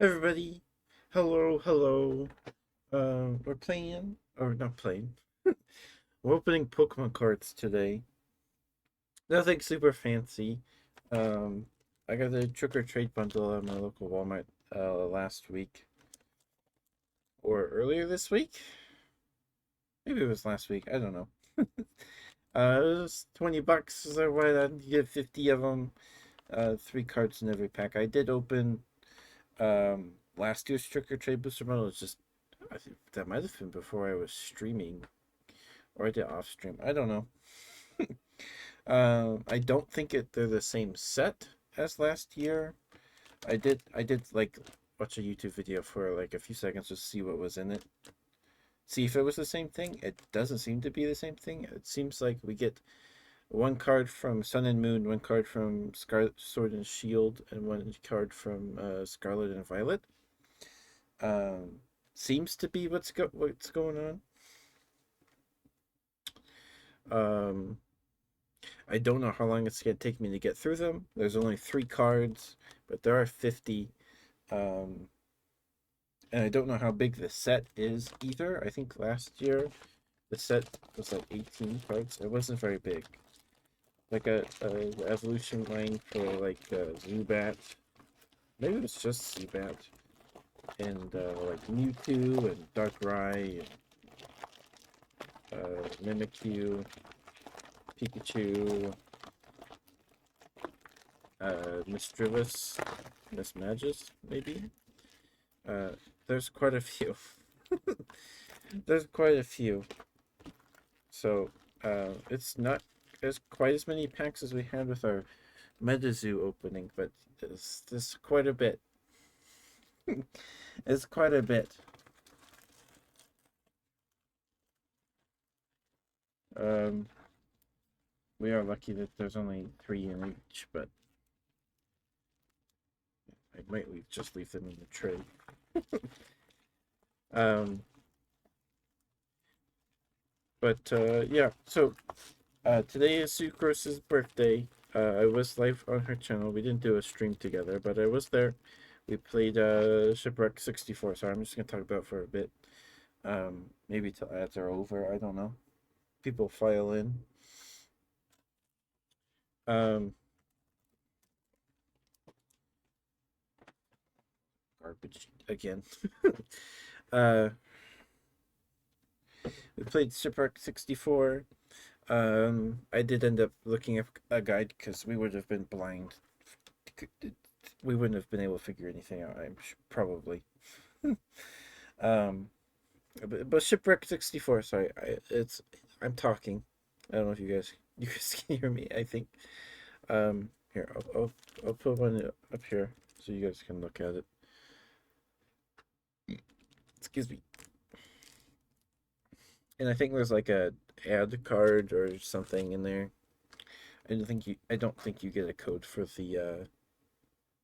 Everybody, hello, hello. We're playing, or not playing. We're opening Pokemon cards today. Nothing super fancy. Um, I got a trick or treat bundle at my local Walmart last week or earlier this week. Maybe it was last week. I don't know. It was $20, so why not get 50 of them? Three cards in every pack. I did open last year's trick or treat booster bundle. It's just I think that might have been before I was streaming, or I did off stream. I don't know. I don't think they're the same set as last year. I did like watch a YouTube video for like a few seconds to see what was in it. See if it was the same thing. It doesn't seem to be the same thing. It seems like we get one card from Sun and Moon, one card from Scarlet Sword and Shield, and one card from Scarlet and Violet. Um, Seems to be what's going on. Um, I don't know how long it's going to take me to get through them. There's only 3 cards, but there are 50. Um, and I don't know how big the set is either. I think last year the set was like 18 cards. It wasn't very big. Like a evolution line for like Zubat. Maybe it was just Zubat. And like Mewtwo and Darkrai and Mimikyu, Pikachu, Misdreavus, Mismagius, maybe. Uh, there's quite a few. There's quite a few. So, it's not as quite as many packs as we had with our MetaZoo opening, but there's quite a bit. It's quite a bit. Um, we are lucky that there's only 3 in each, but I might just leave them in the tray. Um, but yeah, so today is Sucrose's birthday. I was live on her channel. We didn't do a stream together, but I was there. We played Shipwreck 64, so I'm just gonna talk about it for a bit. Maybe till ads are over. I don't know. People file in. Um, Garbage again. uh, we played Shipwreck 64. I did end up looking up a guide because we would have been blind. We wouldn't have been able to figure anything out. Probably. um, but Shipwreck 64. Sorry, I'm talking. I don't know if you guys can hear me. I think. Here I'll put one up here so you guys can look at it. Excuse me. And I think there's like a ad card or something in there. I don't think you get a code for the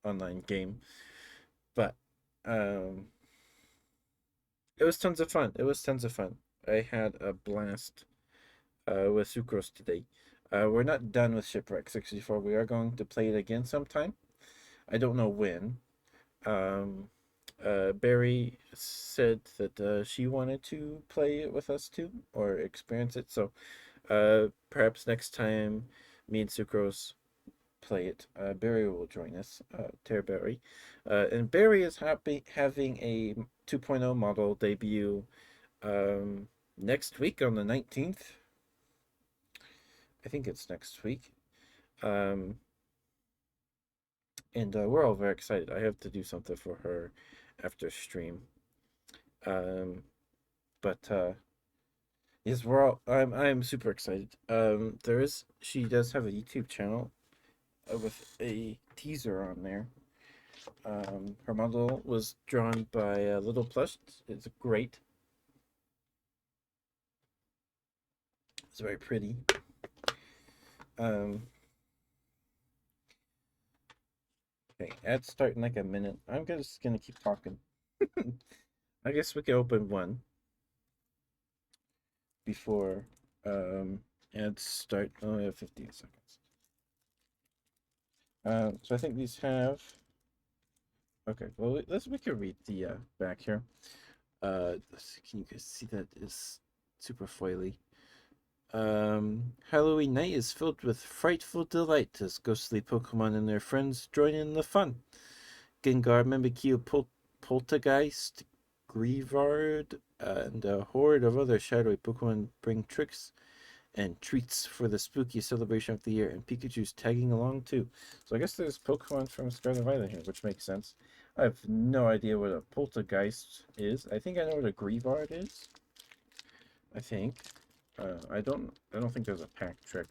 online game, but um, it was tons of fun. It was tons of fun. I had a blast with Sucrose today. We're not done with Shipwreck 64. We are going to play it again sometime. I don't know when. Um, Barry said that she wanted to play it with us too, or experience it. So perhaps next time me and Sucrose play it, Barry will join us, Terra Barry. And Barry is having a 2.0 model debut next week on the 19th. I think it's next week. Um, and we're all very excited. I have to do something for her after stream. Um, but yes, I'm super excited. She does have a YouTube channel with a teaser on there. Her model was drawn by Little Plush. It's great. It's very pretty. Um, okay, ads start in like a minute. Just gonna keep talking. I guess we can open one before ads start. Oh, we have 15 seconds. So I think these have Okay, well, we can read the back here. Can you guys see that is super foily? Halloween night is filled with frightful delight as ghostly Pokemon and their friends join in the fun. Gengar, Mimikyu, Poltergeist, Grievard, and a horde of other shadowy Pokemon bring tricks and treats for the spooky celebration of the year, and Pikachu's tagging along too. So I guess there's Pokemon from Scarlet Violet here, which makes sense. I have no idea what a Poltergeist is. I think I know what a Grievard is. I think. I don't think there's a pack trick.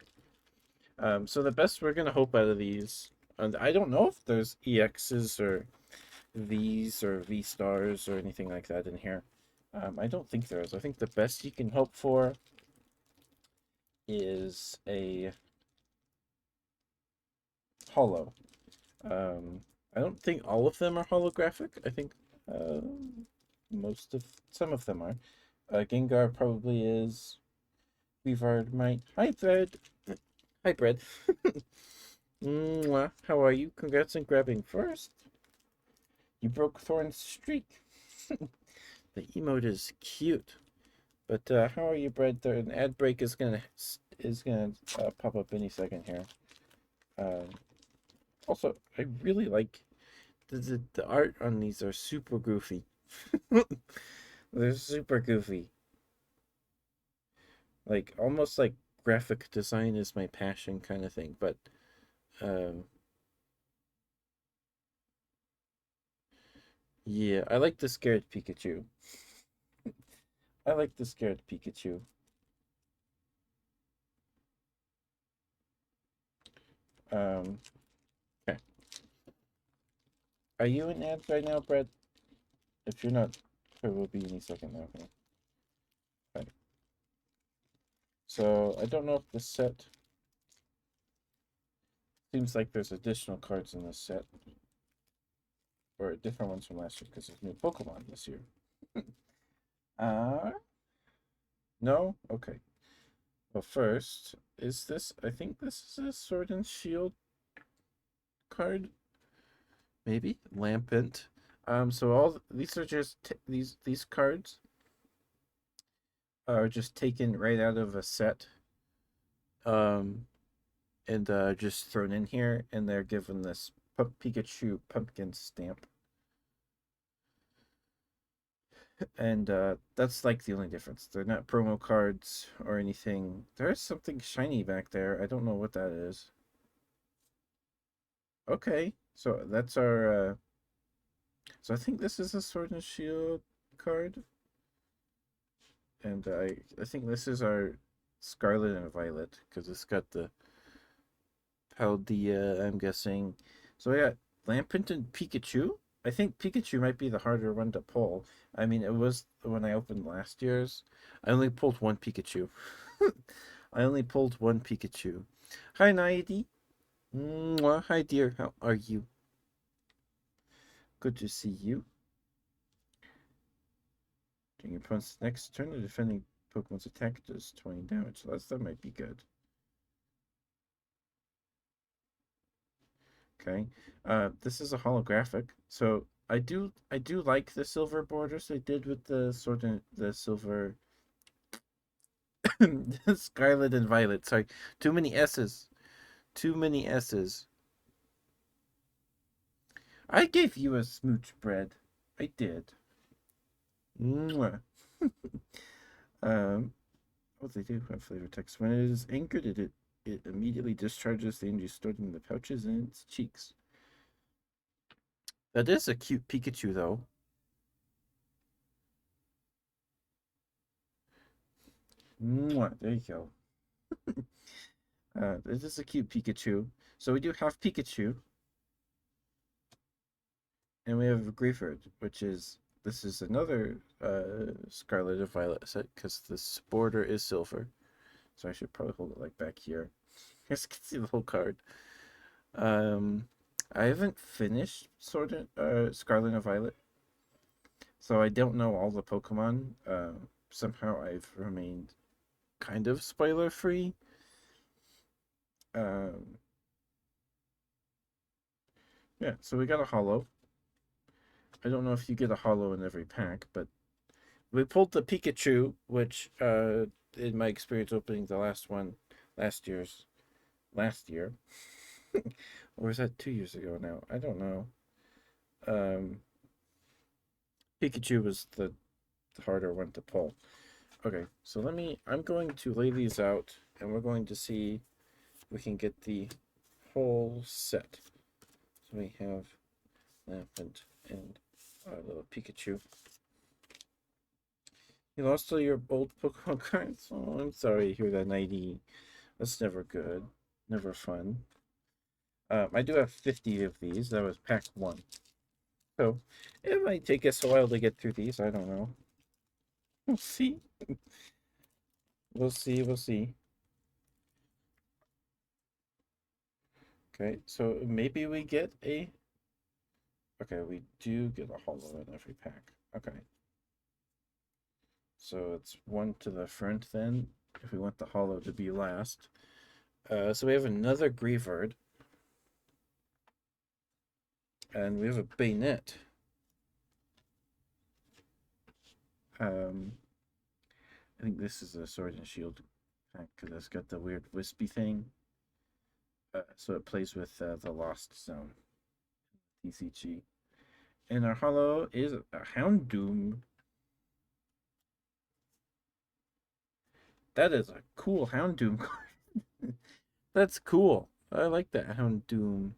So the best we're gonna hope out of these, and I don't know if there's EXs or Vs or V stars or anything like that in here. I don't think there is. I think the best you can hope for is a holo. I don't think all of them are holographic. I think uh, some of them are. Gengar probably is. Weavard might. Hi, Bread. Hi, Bread. Mwah. How are you? Congrats on grabbing first. You broke Thorn's streak. The emote is cute. But how are you, Bread? An ad break is gonna pop up any second here. Also, I really like the art on these are super goofy. They're super goofy. Like almost like graphic design is my passion kind of thing. But um, yeah, I like the scared Pikachu. I like the scared Pikachu. Um, okay. Are you in ads right now, Brett? If you're not, there will be any second now. Okay. Right. So I don't know if this set seems like there's additional cards in this set, or different ones from last year because there's new Pokemon this year. uh no? Okay. Well, first, is this? I think this is a Sword and Shield card. Maybe Lampent. So these are just these cards are just taken right out of a set. Um, and just thrown in here, and they're given this Pikachu pumpkin stamp. And that's like the only difference. They're not promo cards or anything. There's something shiny back there. I don't know what that is. Okay, so that's our. So I think this is a Sword and Shield card, and I think this is our Scarlet and Violet because it's got the Paldea. I'm guessing. So yeah, Lampent and Pikachu. I think Pikachu might be the harder one to pull. I mean, it was when I opened last year's. I only pulled one Pikachu. I only pulled one Pikachu. Hi, Naidi. Mwah. Hi, dear. How are you? Good to see you. During your opponent's next turn, the defending Pokemon's attack does 20 damage. So that might be good. Okay. This is a holographic. So I do like the silver borders they did with the sword and the silver Scarlet and Violet. Sorry. Too many S's. Too many S's. I gave you a smooch bread. I did. Mwah. What they do have flavor text. When it is anchored, it immediately discharges the energy stored in the pouches in its cheeks. That is a cute Pikachu, though. Mwah. There you go. This is a cute Pikachu. So we do have Pikachu. And we have Grieford, which is this is another Scarlet and Violet set because this border is silver. So I should probably hold it like back here. You guys can see the whole card. I haven't finished Scarlet and Violet, so I don't know all the Pokemon. Somehow I've remained kind of spoiler free. Yeah, so we got a holo. I don't know if you get a holo in every pack, but we pulled the Pikachu, which in my experience opening the last one last year's last year. Or is that 2 years ago now? I don't know. Um Pikachu was the harder one to pull. Okay, so I'm going to lay these out and we're going to see if we can get the whole set. So we have Lampent and our little Pikachu. You lost all your old Pokemon cards? Oh, I'm sorry to hear that, Nighty. That's never good. Never fun. I do have 50 of these. That was pack 1. So, it might take us a while to get through these. I don't know. We'll see. We'll see. We'll see. Okay, so maybe we get a... Okay, we do get a holo in every pack. Okay. So it's one to the front then, if we want the holo to be last. So we have another Greavard. And we have a Bayonet. I think this is a Sword and Shield pack because it's got the weird wispy thing. So it plays with the Lost Zone, TCG. And our holo is a Houndoom. That is a cool Houndoom card. That's cool. I like that Houndoom.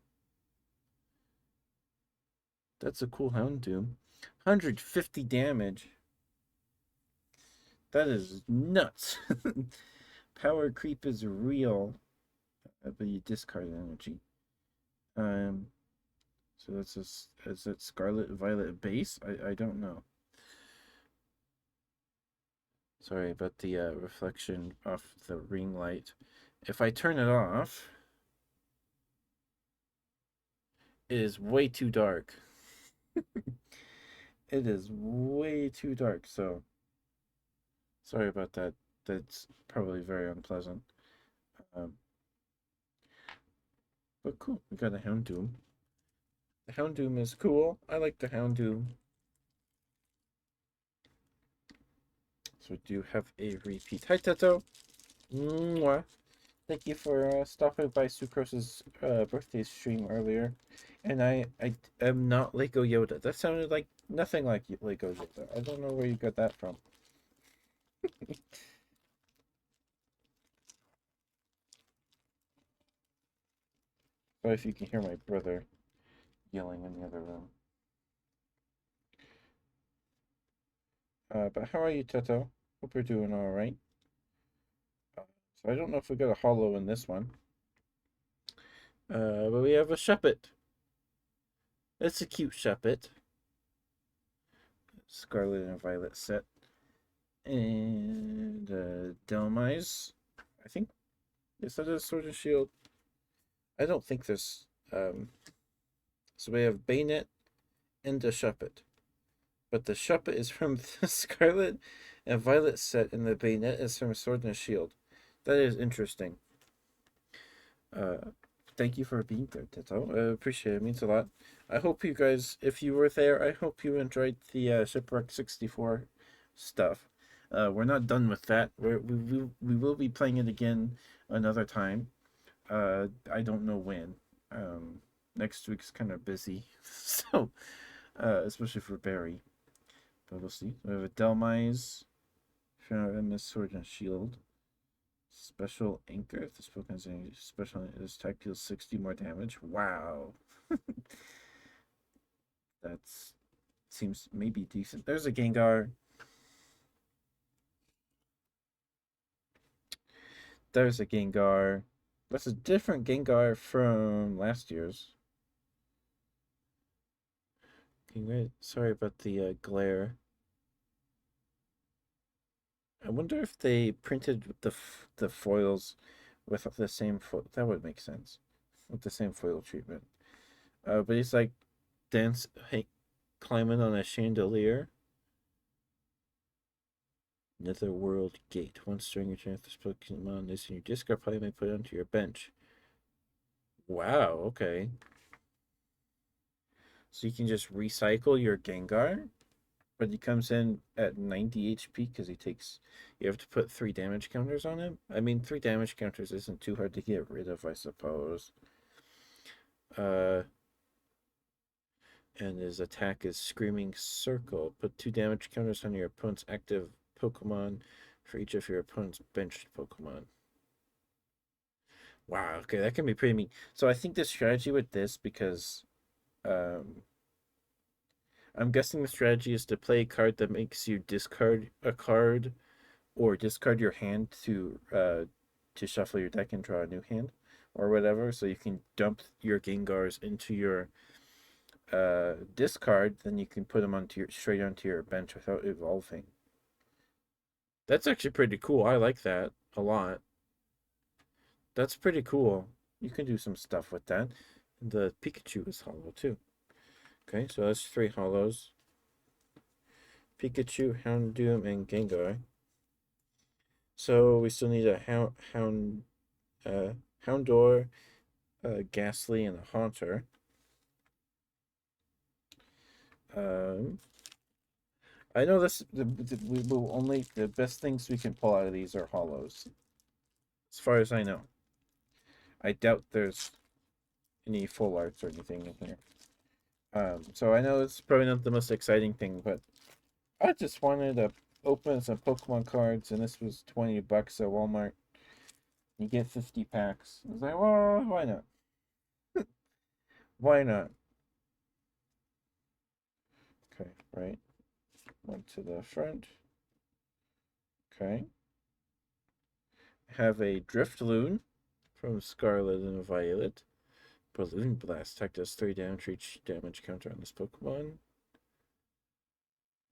That's a cool Houndoom. 150 damage. That is nuts. Power creep is real. But you discard energy. So that's is it Scarlet Violet base? I don't know. Sorry about the reflection off the ring light. If I turn it off, it is way too dark. It is way too dark, so sorry about that. That's probably very unpleasant. Um, but cool, we got a Houndoom. The Houndoom is cool. I like the Houndoom. So we do have a repeat. Hi, Teto. Mwah. Thank you for stopping by Sucrose's birthday stream earlier. And I am not Lego Yoda. That sounded like nothing like Lego Yoda. I don't know where you got that from. Sorry if you can hear my brother yelling in the other room. But how are you, Teto? Hope you're doing all right. So I don't know if we got a holo in this one. But we have a Shuppet. It's a cute Shuppet. Scarlet and Violet set. And Delmise. I think, is that a Sword and Shield? I don't think there's... So we have Bayonet and a Shuppet. But the Shuppet is from the Scarlet and Violet set, and the Bayonet is from Sword and Shield. That is interesting. Thank you for being there, Tito. I appreciate it. It means a lot. I hope you guys, if you were there, I hope you enjoyed the Shipwreck 64 stuff. We're not done with that. We will be playing it again another time. I don't know when. Next week's kind of busy, so especially for Barry. But we'll see. We have a Delmise, MS Sword and Shield. Special Anchor. If this Pokemon has any special, this attack deals 60 more damage. Wow. That seems maybe decent. There's a Gengar. There's a Gengar. That's a different Gengar from last year's. Sorry about the glare. I wonder if they printed the foils with the same foil. That would make sense. With the same foil treatment. But he's like climbing on a chandelier. Netherworld Gate. Once during your turn, if this Pokemon is in your discard pile, you may put it onto your bench. Wow, okay. So you can just recycle your Gengar, but he comes in at 90 HP because you have to put 3 damage counters on him. I mean, 3 damage counters isn't too hard to get rid of, I suppose. Uh, and his attack is Screaming Circle. Put 2 damage counters on your opponent's active Pokemon for each of your opponent's benched Pokemon. Wow, okay, that can be pretty mean. So I think the strategy with this, because um, I'm guessing the strategy is to play a card that makes you discard a card or discard your hand to shuffle your deck and draw a new hand or whatever. So you can dump your Gengars into your discard, then you can put them straight onto your bench without evolving. That's actually pretty cool. I like that a lot. That's pretty cool. You can do some stuff with that. The Pikachu is hollow too. Okay, so that's 3 hollows. Pikachu, Houndoom, and Gengar. So we still need a Houndour, Ghastly, and a Haunter. I know the best things we can pull out of these are hollows, as far as I know. I doubt there's any full arts or anything in here. So I know it's probably not the most exciting thing, but I just wanted to open some Pokemon cards, and this was $20 at Walmart. You get 50 packs. I was like, well, why not? Why not? Okay, right. One to the front. Okay. Have a Driftloon from Scarlet and Violet. Balloon Blast. Attack does 3 damage each damage counter on this Pokemon.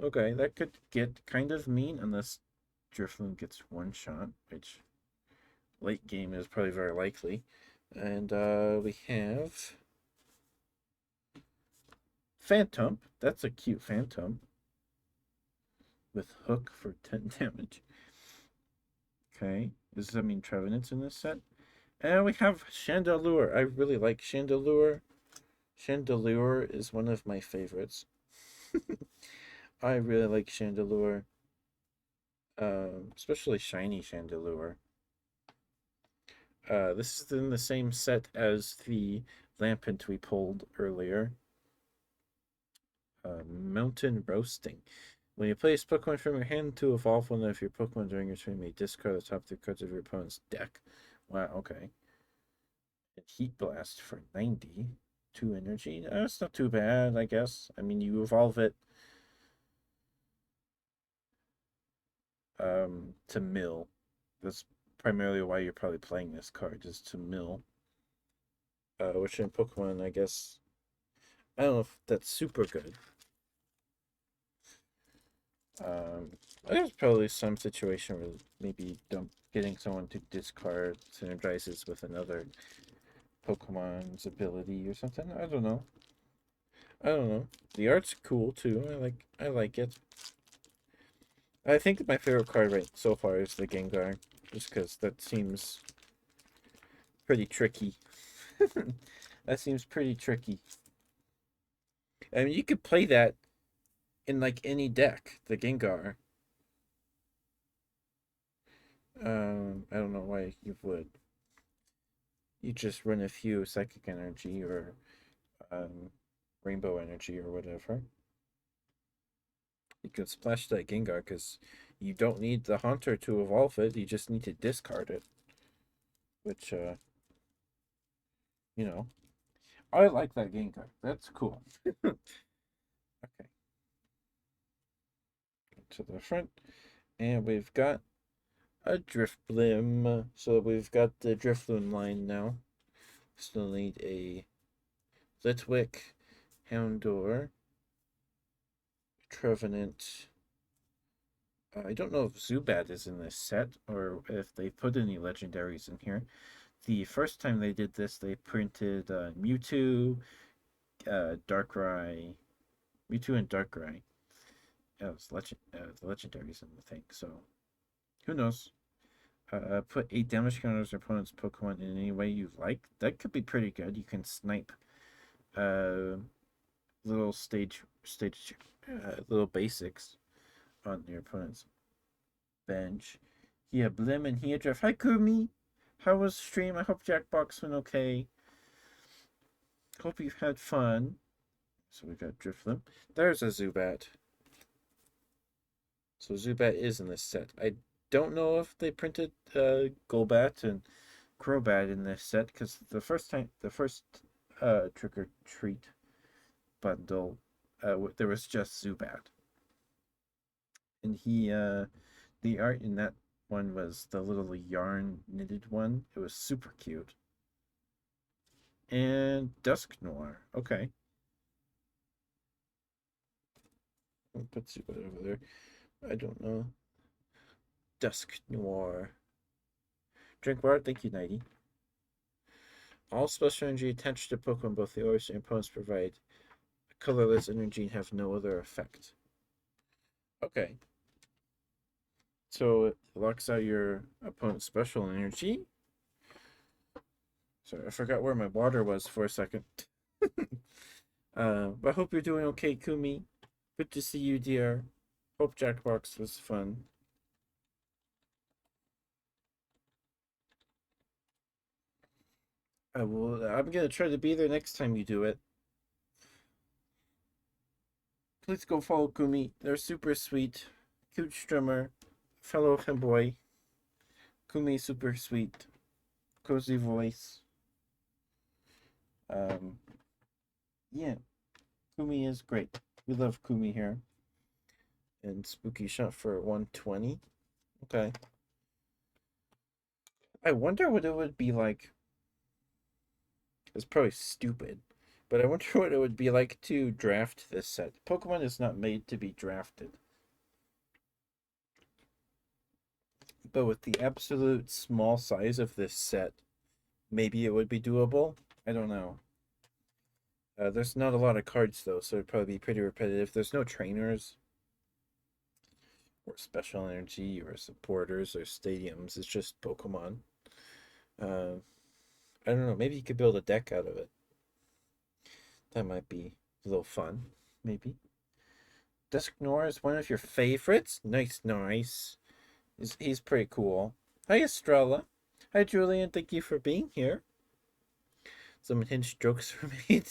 Okay, that could get kind of mean unless Drifloon gets one shot, which late game is probably very likely. And we have Phantom. That's a cute Phantom. With Hook for 10 damage. Okay. Does that mean Trevenant's in this set? And we have Chandelure. I really like Chandelure. Chandelure is one of my favorites. I really like Chandelure. Especially shiny Chandelure. This is in the same set as the Lampent we pulled earlier. Mountain Roasting. When you place Pokemon from your hand to evolve one of your Pokemon during your turn, you may discard the top 3 cards of your opponent's deck. Wow, okay. And Heat Blast for 90. 2 energy. That's not too bad, I guess. I mean, you evolve it to mill. That's primarily why you're probably playing this card, is to mill. Which in Pokemon, I guess, I don't know if that's super good. There's probably some situation where maybe getting someone to discard synergizes with another Pokemon's ability or something. I don't know. The art's cool too. I like it. I think my favorite card right so far is the Gengar, just because that seems pretty tricky. That seems pretty tricky. I mean, you could play that in like any deck, the Gengar. I don't know why you would. You just run a few Psychic Energy or Rainbow Energy or whatever. You can splash that Gengar because you don't need the Haunter to evolve it. You just need to discard it. Which, you know, I like that Gengar. That's cool. Okay. To the front. And we've got a Drifblim. So we've got the Drifloon line now. Still need a Litwick, Houndour, Trevenant. I don't know if Zubat is in this set or if they put any legendaries in here. The first time they did this, they printed Mewtwo, Darkrai, Mewtwo and Darkrai. It was the legendaries in the thing. So who knows? Put 8 damage counters on opponent's Pokemon in any way you like. That could be pretty good. You can snipe the little basics on your opponent's bench. Here, Blim and here, Jeff. Hi, Kumi. How was stream? I hope Jackbox went okay. Hope you've had fun. So we got Drifloon. There's a Zubat. So Zubat is in this set. I don't know if they printed Golbat and Crobat in this set because the first Trick or Treat bundle, there was just Zubat, and the art in that one was the little yarn knitted one. It was super cute. And Dusknoir. Okay. I'll put Zubat over there. I don't know. Dusknoir. Drink water. Thank you, Nighty. All special energy attached to Pokemon, both the owners and opponents provide colorless energy and have no other effect. Okay. So it locks out your opponent's special energy. Sorry, I forgot where my water was for a second. But I hope you're doing okay, Kumi. Good to see you, dear. Hope Jackbox was fun. I'm gonna try to be there next time you do it. Please go follow Kumi. They're super sweet. Cute streamer. Fellow fanboy. Kumi super sweet. Cozy voice. Yeah. Kumi is great. We love Kumi here. And Spooky shot for 120. Okay. I wonder what it would be like. It's probably stupid, but I wonder what it would be like to draft this set. Pokemon is not made to be drafted. But with the absolute small size of this set, maybe it would be doable. I don't know. There's not a lot of cards, though, so it'd probably be pretty repetitive. There's no trainers, or special energy, or supporters, or stadiums. It's just Pokemon. I don't know. Maybe you could build a deck out of it. That might be a little fun, maybe. Dusknoir is one of your favorites? Nice, nice. He's pretty cool. Hi, Estrella. Hi, Julian. Thank you for being here. Some hinge jokes were made.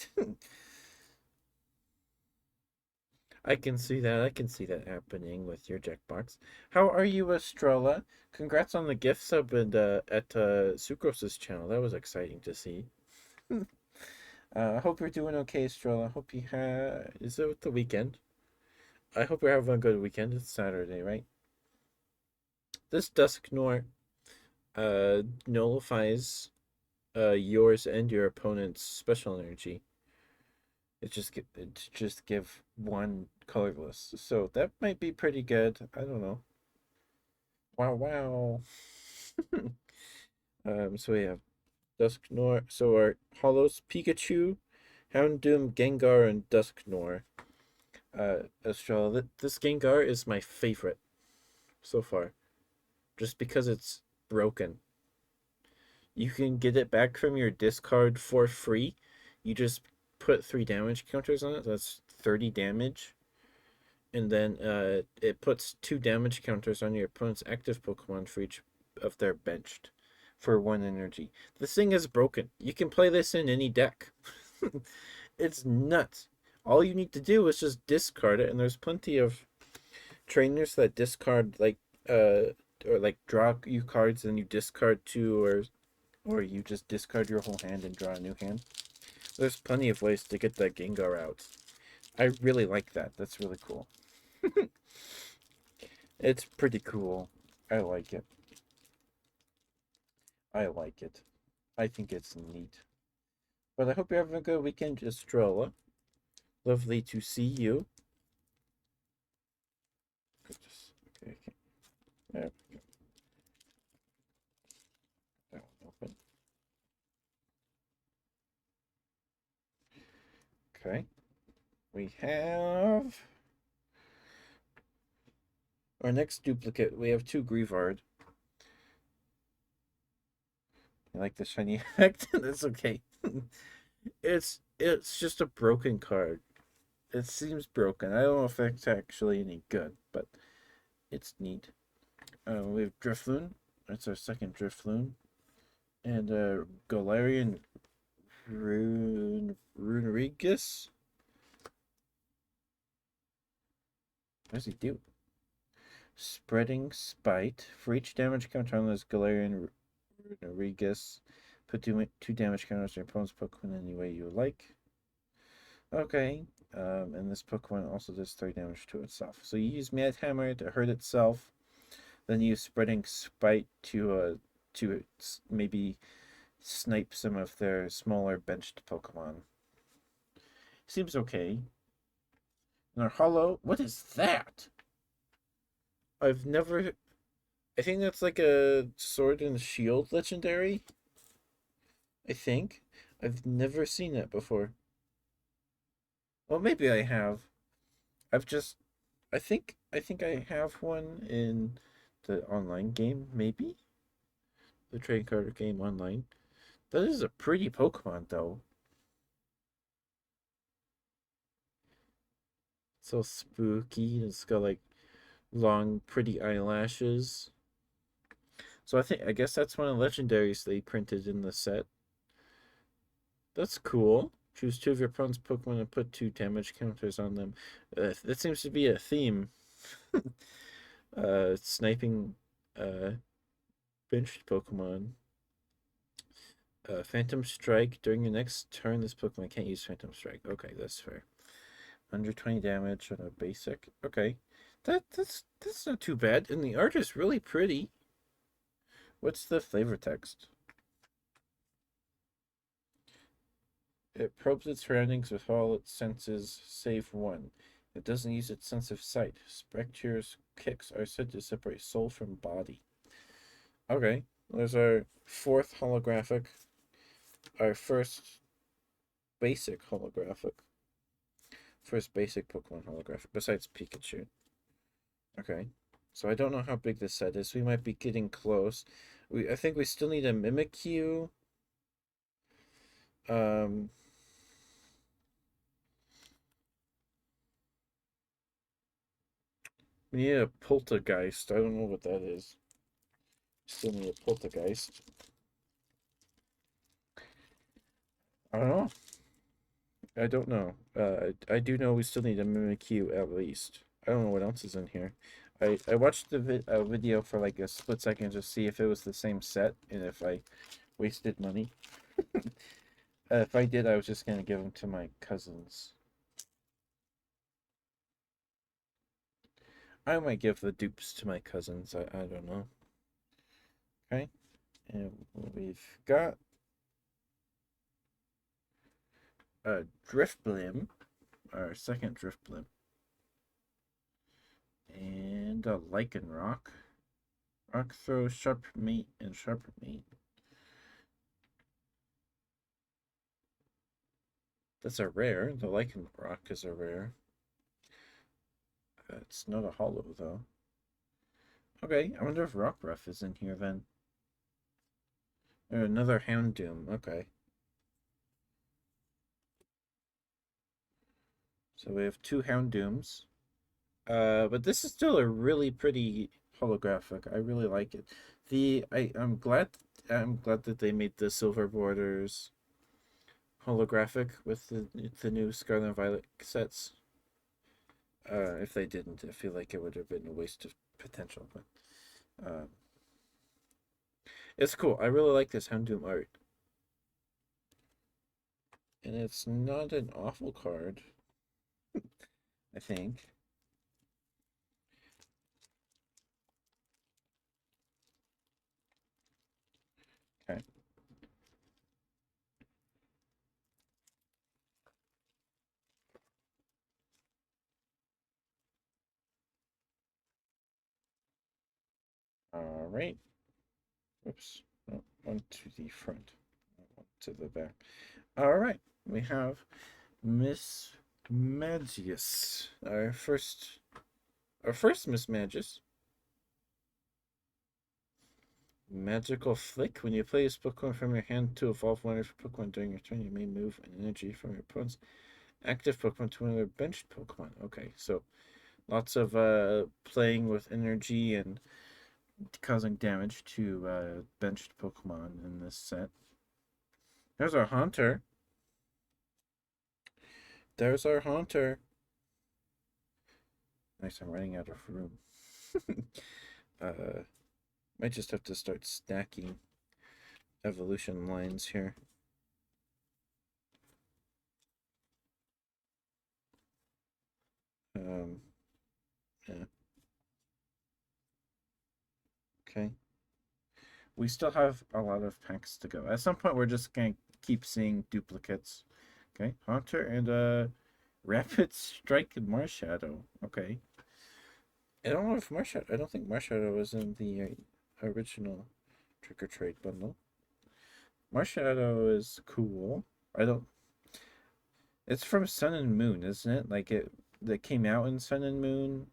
I can see that. I can see that happening with your Jackbox. How are you, Estrella? Congrats on the gift sub at Sucrose's channel. That was exciting to see. I hope you're doing okay, Estrella. I hope you have. Is it the weekend? I hope you're having a good weekend. It's Saturday, right? This Dusknoir nullifies yours and your opponent's special energy. It just give one colorless. So that might be pretty good. I don't know. Wow, wow. So we have Dusknoir. So our Holos, Pikachu, Houndoom, Gengar, and Dusknoir. Estrella, this Gengar is my favorite so far. Just because it's broken. You can get it back from your discard for free. You just put 3 damage counters on it. That's 30 damage. And then it puts 2 damage counters on your opponent's active Pokemon for each of their benched for 1 energy. This thing is broken. You can play this in any deck. It's nuts. All you need to do is just discard it, and there's plenty of trainers that discard or draw you cards and you discard 2, or you just discard your whole hand and draw a new hand. There's plenty of ways to get that Gengar out. I really like that. That's really cool. It's pretty cool. I like it. I like it. I think it's neat. But I hope you're having a good weekend, Estrella. Lovely to see you. Okay. There we go. That one open. Okay. We have our next duplicate. We have 2 Grievard. I like the shiny effect. That's okay. It's just a broken card. It seems broken. I don't know if it's actually any good, but it's neat. We have Drifloon. That's our second Drifloon. And Galarian Runerigus. What does he do? Spreading Spite. For each damage counter on this Galarian Runerigus, put two damage counters on your opponent's Pokemon any way you like. Okay. And this Pokemon also does 3 damage to itself. So you use Mad Hammer to hurt itself, then use Spreading Spite to maybe snipe some of their smaller benched Pokemon. Seems okay. And our Hollow, what is that? I've never. I think that's like a Sword and Shield legendary. I think. I've never seen that before. Well, maybe I have. I've just. I think I have one in the online game, maybe? The trading card game online. That is a pretty Pokemon, though. So spooky. It's got like long, pretty eyelashes. So I guess that's one of the legendaries they printed in the set. That's cool. Choose 2 of your opponent's Pokemon and put 2 damage counters on them. That seems to be a theme. Sniping benched Pokemon. Phantom Strike. During your next turn, this Pokemon can't use Phantom Strike. Okay, that's fair. 120 damage on a basic. Okay. That's not too bad. And the art is really pretty. What's the flavor text? It probes its surroundings with all its senses, save one. It doesn't use its sense of sight. Spectre's kicks are said to separate soul from body. Okay, there's our 4th holographic. Our first basic holographic. First basic Pokemon holographic, besides Pikachu. Okay, so I don't know how big this set is. We might be getting close. I think we still need a Mimikyu. We need a Poltergeist. I don't know what that is. Still need a Poltergeist. I don't know. I don't know. I do know we still need a Mimikyu at least. I don't know what else is in here. I watched the video for like a split second to see if it was the same set and if I wasted money. If I did, I was just gonna give them to my cousins. I might give the dupes to my cousins. I don't know. Okay, and we've got a Drifblim, our second Drifblim, and a Lycanroc. Rock Throw, Sharp Mate, and Sharp Mate. That's a rare. The Lycanroc is a rare. It's not a holo, though. Okay, I wonder if Rockruff is in here then. Or another Houndoom. Okay. So we have 2 Houndooms. But this is still a really pretty holographic. I really like it. I'm glad that they made the silver borders holographic with the new Scarlet and Violet sets. If they didn't, I feel like it would have been a waste of potential. But it's cool. I really like this Houndoom art, and it's not an awful card. I think. Okay. All right. Oops. No, one to the front, one to the back. All right. We have Miss Magius, our first Miss Magius. Magical Flick. When you play a Pokemon from your hand to evolve one of your Pokemon during your turn, you may move an energy from your opponent's Active Pokemon to another benched Pokemon. Okay, so lots of playing with energy and causing damage to benched Pokemon in this set. There's our Haunter. There's our Haunter. Nice, I'm running out of room. uh, might just have to start stacking evolution lines here. Yeah. Okay. We still have a lot of packs to go. At some point, we're just gonna keep seeing duplicates. Okay, Haunter and Rapid Strike and Marshadow. Okay. I don't know if Marshadow. I don't think Marshadow was in the original Trick or Trade bundle. Marshadow is cool. I don't. It's from Sun and Moon, isn't it? Like it that came out in Sun and Moon,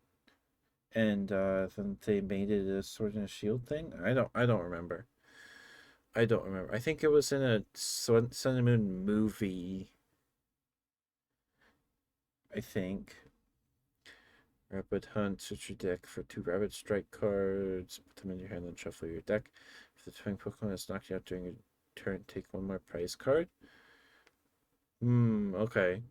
and then they made it a Sword and a Shield thing. I don't remember. I don't remember. I think it was in a Sun and Moon movie. I think. Rapid Hunt, search your deck for 2 Rapid Strike cards. Put them in your hand and shuffle your deck. If the twin Pokemon is knocked you out during your turn, take 1 more prize card. Okay.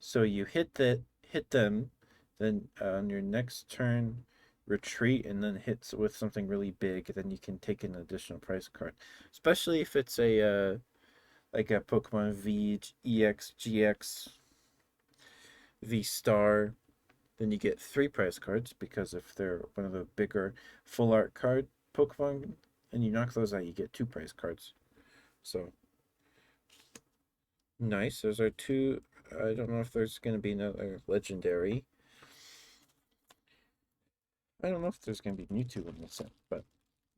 So you hit them, then on your next turn, retreat, and then hits with something really big. Then you can take an additional prize card, especially if it's a like a Pokemon V EX GX V Star. Then you get 3 prize cards because if they're one of the bigger full art card Pokemon, and you knock those out, you get 2 prize cards. So nice. Those are 2. I don't know if there's going to be another legendary. I don't know if there's going to be Mewtwo in this set, but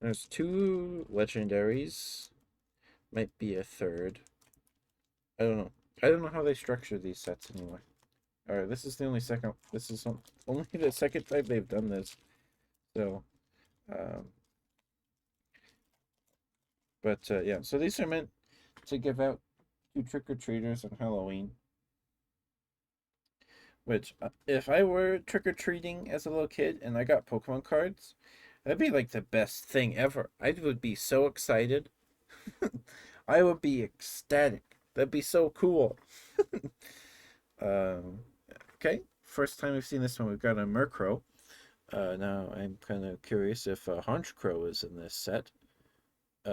there's 2 legendaries. Might be a third. I don't know. I don't know how they structure these sets anyway. Alright, this is the only second. This is only the second time they've done this. So, yeah. So these are meant to give out to trick-or-treaters on Halloween. Which, if I were trick-or-treating as a little kid and I got Pokemon cards, that'd be like the best thing ever. I would be so excited. I would be ecstatic. That'd be so cool. Okay, first time we've seen this one, we've got a Murkrow. Now I'm kind of curious if Honchkrow is in this set.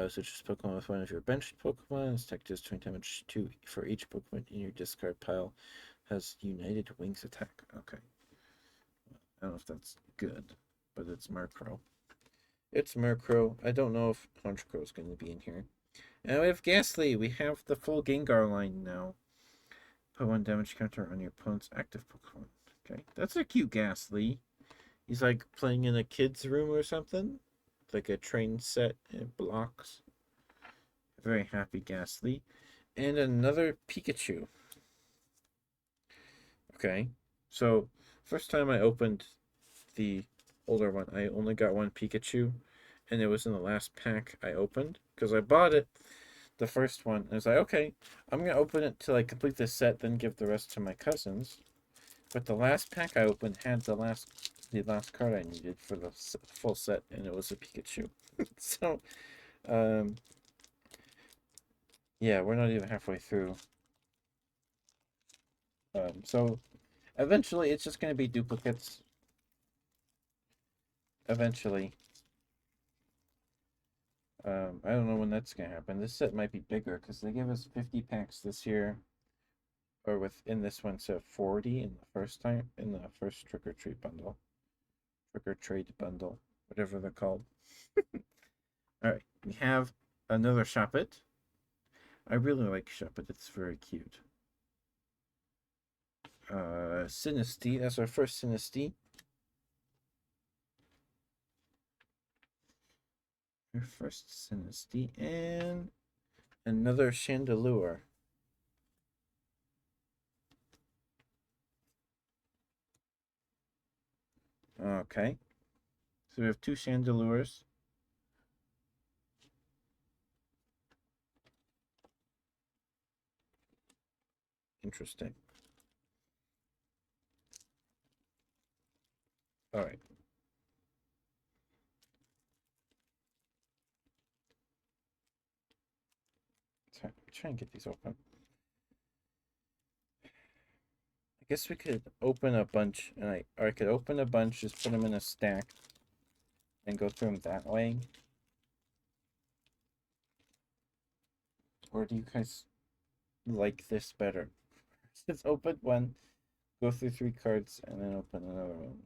Switch this Pokemon with one of your benched Pokemon. This tech does 20 damage for each Pokemon in your discard pile. Has United Wings attack. Okay. I don't know if that's good, but it's Murkrow. It's Murkrow. I don't know if Honchkrow is going to be in here. And we have Ghastly. We have the full Gengar line now. Put 1 damage counter on your opponent's active Pokemon. Okay, that's a cute Ghastly. He's like playing in a kid's room or something. Like a train set and blocks. Very happy Ghastly. And another Pikachu. Okay, so first time I opened the older one, I only got 1 Pikachu, and it was in the last pack I opened because I bought it, the first one. And I was like, okay, I'm gonna open it till I complete this set, then give the rest to my cousins. But the last pack I opened had the last card I needed for the full set, and it was a Pikachu. So, yeah, we're not even halfway through. So eventually it's just going to be duplicates. Eventually. I don't know when that's going to happen. This set might be bigger because they give us 50 packs this year. Or within this one, so 40 in the first Trick or Treat bundle. Trick or Treat bundle, whatever they're called. Alright, we have another Shuppet. I really like Shuppet, it's very cute. Sinistea, that's our first Sinistea. Our first Sinistea, and another Chandelure. Okay. So we have 2 Chandelures. Interesting. All right. Try and get these open. I guess we could open a bunch, or I could open a bunch, just put them in a stack, and go through them that way. Or do you guys like this better? Just open one, go through 3 cards, and then open another one.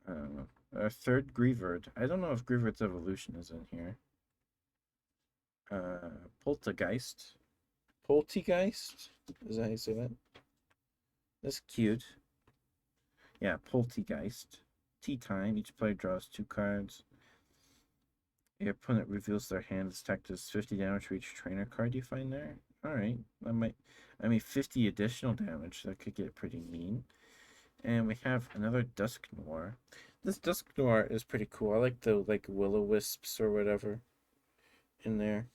I don't know. Our third Grievard. I don't know if Grievard's evolution is in here. Poltergeist. Poltergeist? Is that how you say that? That's cute. Yeah, Poltergeist. Tea time. Each player draws 2 cards. Your opponent reveals their hand. This attack does 50 damage for each trainer card you find there. Alright. I mean 50 additional damage. That could get pretty mean. And we have another Dusknoir. This Dusknoir is pretty cool. I like the will-o-wisps or whatever in there.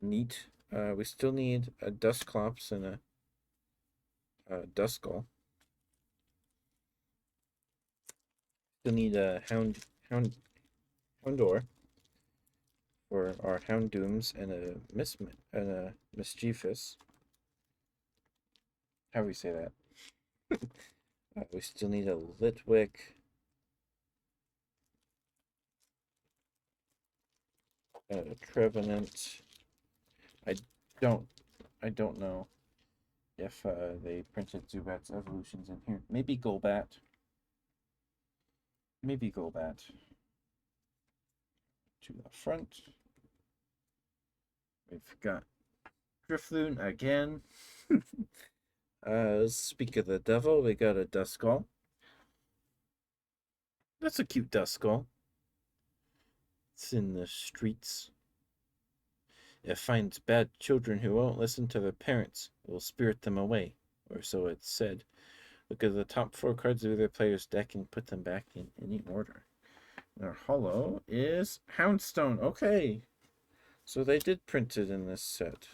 Neat. We still need a Dusclops and a Duskull. Still need a Houndour for our Houndooms and a Mischievous. How do we say that? We still need a Litwick. Trevenant. I don't know if they printed Zubat's evolutions in here. Maybe Golbat. Maybe Golbat. To the front. We've got Drifloon again. Speak of the devil, we got a Duskull. That's a cute Duskull. It's in the streets. It finds bad children who won't listen to their parents. It will spirit them away, or so it's said. Look at the top 4 cards of their player's deck and put them back in any order. And our holo is Houndstone. Okay. So they did print it in this set.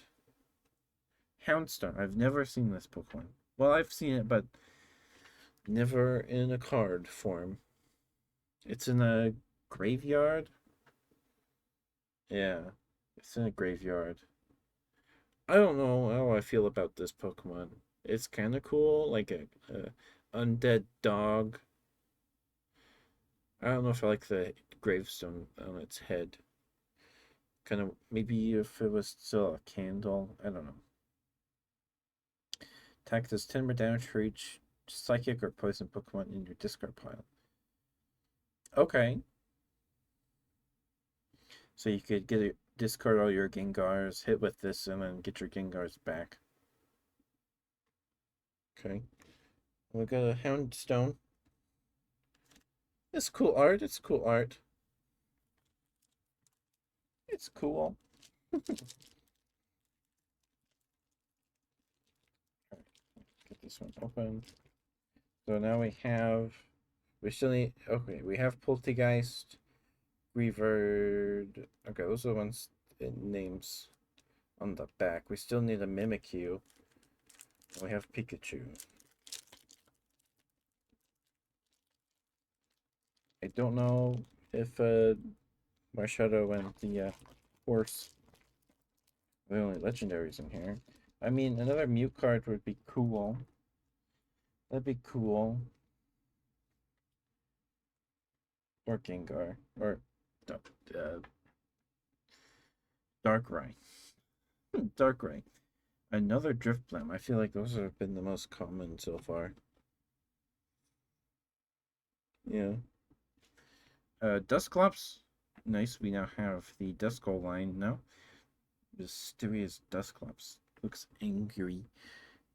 Houndstone. I've never seen this Pokemon. Well, I've seen it, but never in a card form. It's in a graveyard. Yeah, it's in a graveyard. I don't know how I feel about this Pokemon. It's kind of cool, like a undead dog. I don't know if I like the gravestone on its head. Kind of, maybe if it was still a candle. I don't know. Attack does 10 more damage for each psychic or poison Pokemon in your discard pile. Okay. So you could discard all your Gengars, hit with this, and then get your Gengars back. Okay. We got a Houndstone. It's cool art. It's cool art. It's cool. Get this one open. So now we still need, okay, we have Poltergeist, Grievard. Okay, those are the ones, names on the back. We still need a Mimikyu. We have Pikachu. I don't know if Marshadow and the horse are the only legendaries in here. I mean, another Mew card would be cool. That'd be cool. Or Gengar. Or Darkrai. Darkrai. Another Drifblim. I feel like those have been the most common so far. Yeah. Dusclops. Nice. We now have the Duskull line now. Mysterious Dusclops. Looks angry.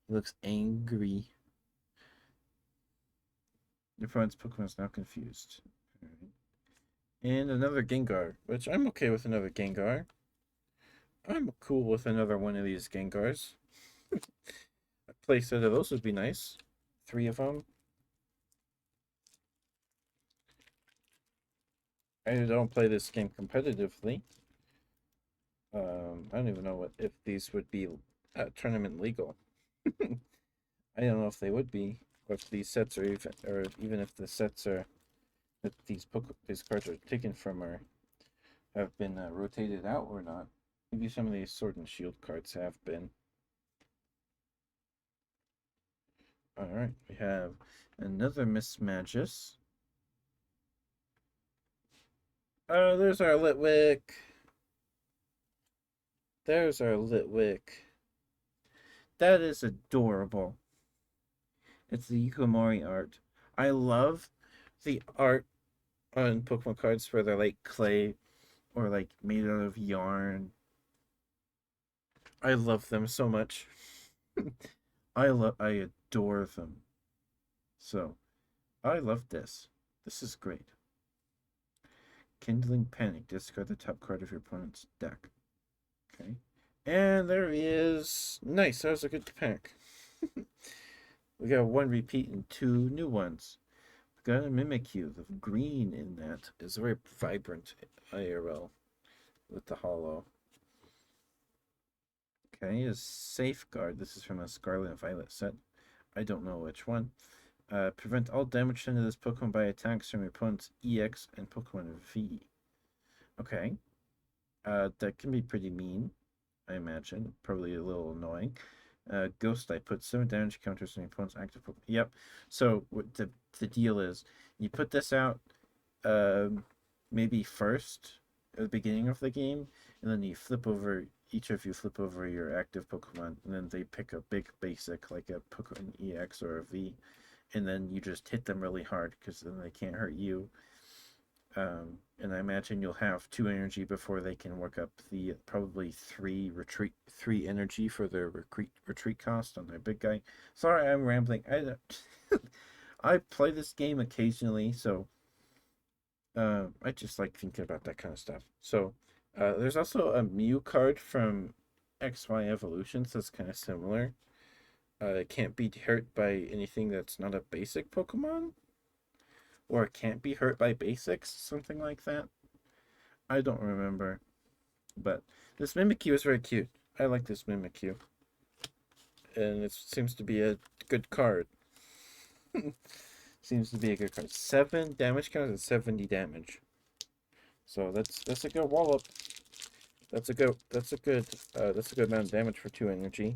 Looks angry. Your opponent's Pokemon is now confused. Right. And another Gengar, which I'm okay with another Gengar. I'm cool with another one of these Gengars. A playset of those would be nice. 3 of them. I don't play this game competitively. I don't even know what if these would be tournament legal. I don't know if they would be, or if these sets are even, or even if the sets are that these cards are taken from are have been rotated out or not. Maybe some of these Sword and Shield cards have been. All right, we have another Mismagus. Oh, there's our Litwick. There's our Litwick. That is adorable. It's the Yukomori art. I love the art on Pokemon cards where they're like clay or like made out of yarn. I love them so much. I adore them. So, I love this. This is great. Kindling Panic. Discard the top card of your opponent's deck. Okay. And there he is. Nice. That was a good pack. We got one repeat and two new ones. We got a Mimikyu. The green in that is very vibrant IRL with the hollow. Okay, is Safeguard. This is from a Scarlet and Violet set. I don't know which one. Prevent all damage done to this Pokemon by attacks from your opponent's EX and Pokemon V. Okay. That can be pretty mean, I imagine. Probably a little annoying. Ghost Type puts 7 damage counters on your opponent's active Pokemon. Yep. So what the deal is, you put this out maybe first at the beginning of the game, and then you flip over each of you flip over your active Pokemon, and then they pick a big basic like a Pokemon EX or a V, and then you just hit them really hard because then they can't hurt you. And I imagine you'll have 2 energy before they can work up the probably 3 energy for their retreat cost on their big guy. Sorry, I'm rambling. I play this game occasionally, so I just like thinking about that kind of stuff. So there's also a Mew card from XY Evolutions that's kind of similar. It can't be hurt by anything that's not a basic Pokemon, or it can't be hurt by basics, something like that. I don't remember, but this Mimikyu is very cute. I like this Mimikyu, and it seems to be a good card. Seems to be a good card. 7 damage count and 70 damage. So that's a good wallop. That's a good amount of damage for 2 energy.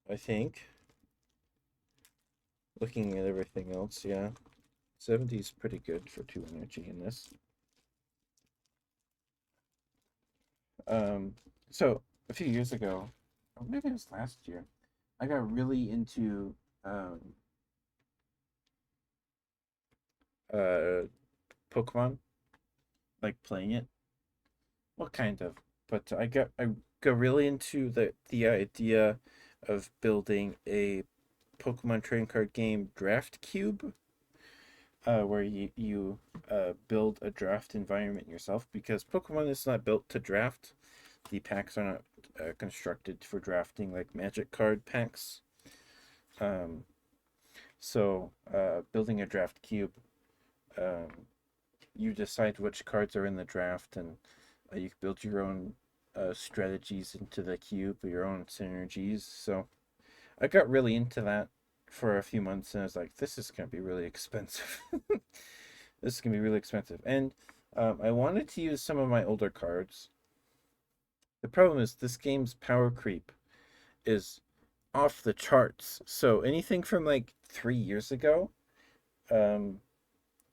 I think. Looking at everything else, yeah. 70 is pretty good for 2 energy in this. So a few years ago, or maybe it was last year, I got really into Pokemon, like playing it. Well, kind of, but I got really into the idea of building a Pokemon trading card game draft cube, where you build a draft environment yourself because Pokemon is not built to draft. The packs are not constructed for drafting like Magic card packs. Um, so building a draft cube, um, you decide which cards are in the draft, and you build your own strategies into the cube, your own synergies. So I got really into that for a few months, and I was like, this is gonna be really expensive. This is gonna be really expensive, and I wanted to use some of my older cards. The problem is this game's power creep is off the charts. So anything from like 3 years ago, um,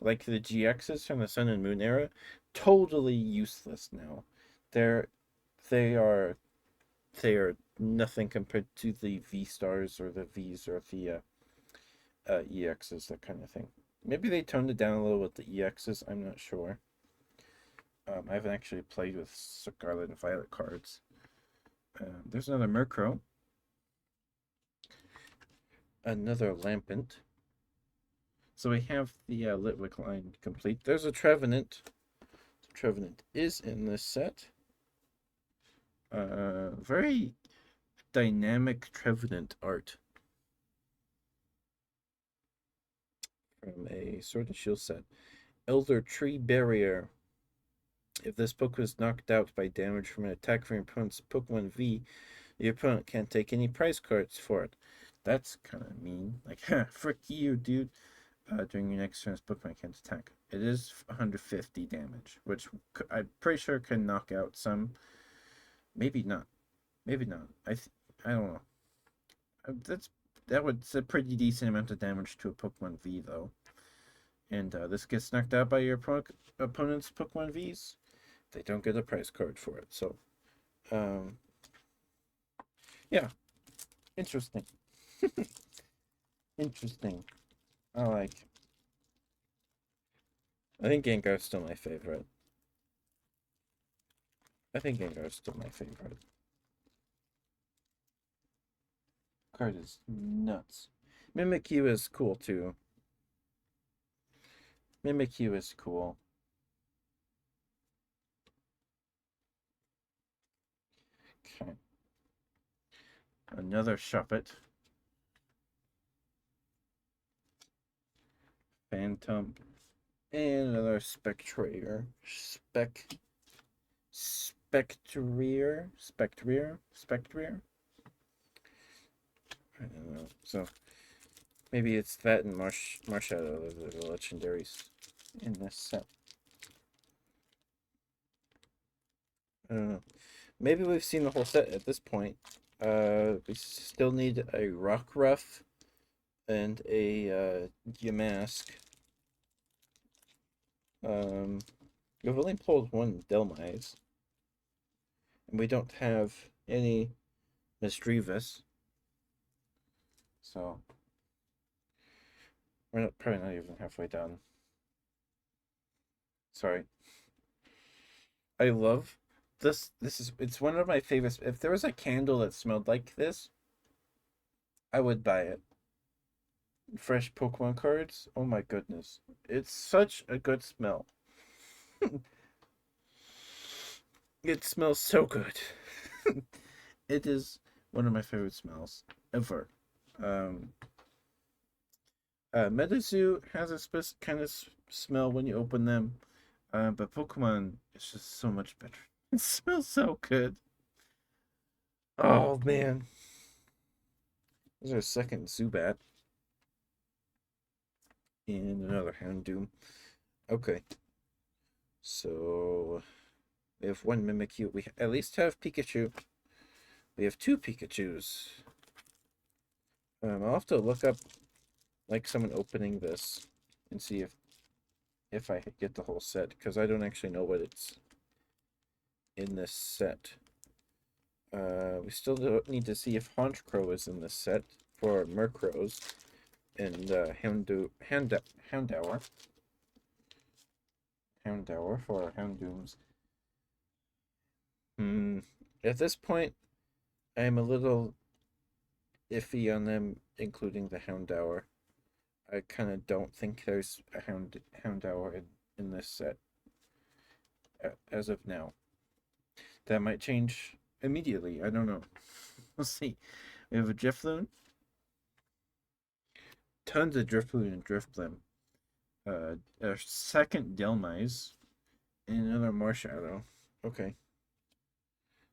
like the GXs from the Sun and Moon era, totally useless now. They're they are they are nothing compared to the V stars or the Vs or the EXs, that kind of thing. Maybe they toned it down a little with the EXs. I'm not sure. I haven't actually played with Scarlet and Violet cards. There's another Murkrow. Another Lampent. So we have the Litwick line complete. There's a Trevenant. The Trevenant is in this set. Very dynamic Trevenant art from a Sword and Shield set. Elder Tree Barrier. If this Pokemon is knocked out by damage from an attack from your opponent's Pokemon V, your opponent can't take any prize cards for it. That's kind of mean. Like, frick you, dude. During your next turn's Pokemon can't attack. It is 150 damage, which I'm pretty sure can knock out some. Maybe not. Maybe not. I don't know. That's a pretty decent amount of damage to a Pokemon V though. And this gets knocked out by your opponent's Pokemon Vs. They don't get a prize card for it. So, um, yeah, interesting. Interesting. I like. I think Gengar's still my favorite. I think Gengar's still my favorite. Card is nuts. Mimikyu is cool too. Mimikyu is cool. Okay. Another Shuppet. Phantom. And another Spectrier. Spectrier? I don't know. So maybe it's that and Marshadow, the legendaries in this set. I don't know. Maybe we've seen the whole set at this point. We still need a Rockruff and a Yamask. We've only pulled one Delmise. And we don't have any Misdreavus. So we're probably not even halfway done. Sorry. I love this. It's one of my favorites. If there was a candle that smelled like this, I would buy it. Fresh Pokemon cards. Oh my goodness. It's such a good smell. It smells so good. It is one of my favorite smells ever. Um, Metazoo has a kind of smell when you open them, but Pokemon is just so much better. It smells so good. Oh man, there's our second Zubat and another Houndoom. Okay, so we have one Mimikyu. We at least have Pikachu. We have two Pikachus. I'll have to look up like someone opening this and see if I get the whole set, because I don't actually know what it's in this set. We still need to see if Honchkrow is in this set for Murkrows and Houndour. Houndour for our Houndooms. At this point, I'm a little iffy on them, including the Houndour. I kind of don't think there's a Houndour in this set as of now. That might change immediately. I don't know. We'll see. We have a Drifloon. Tons of Drifloon and Drifblim. A second Delmise. And another Marshadow. Okay.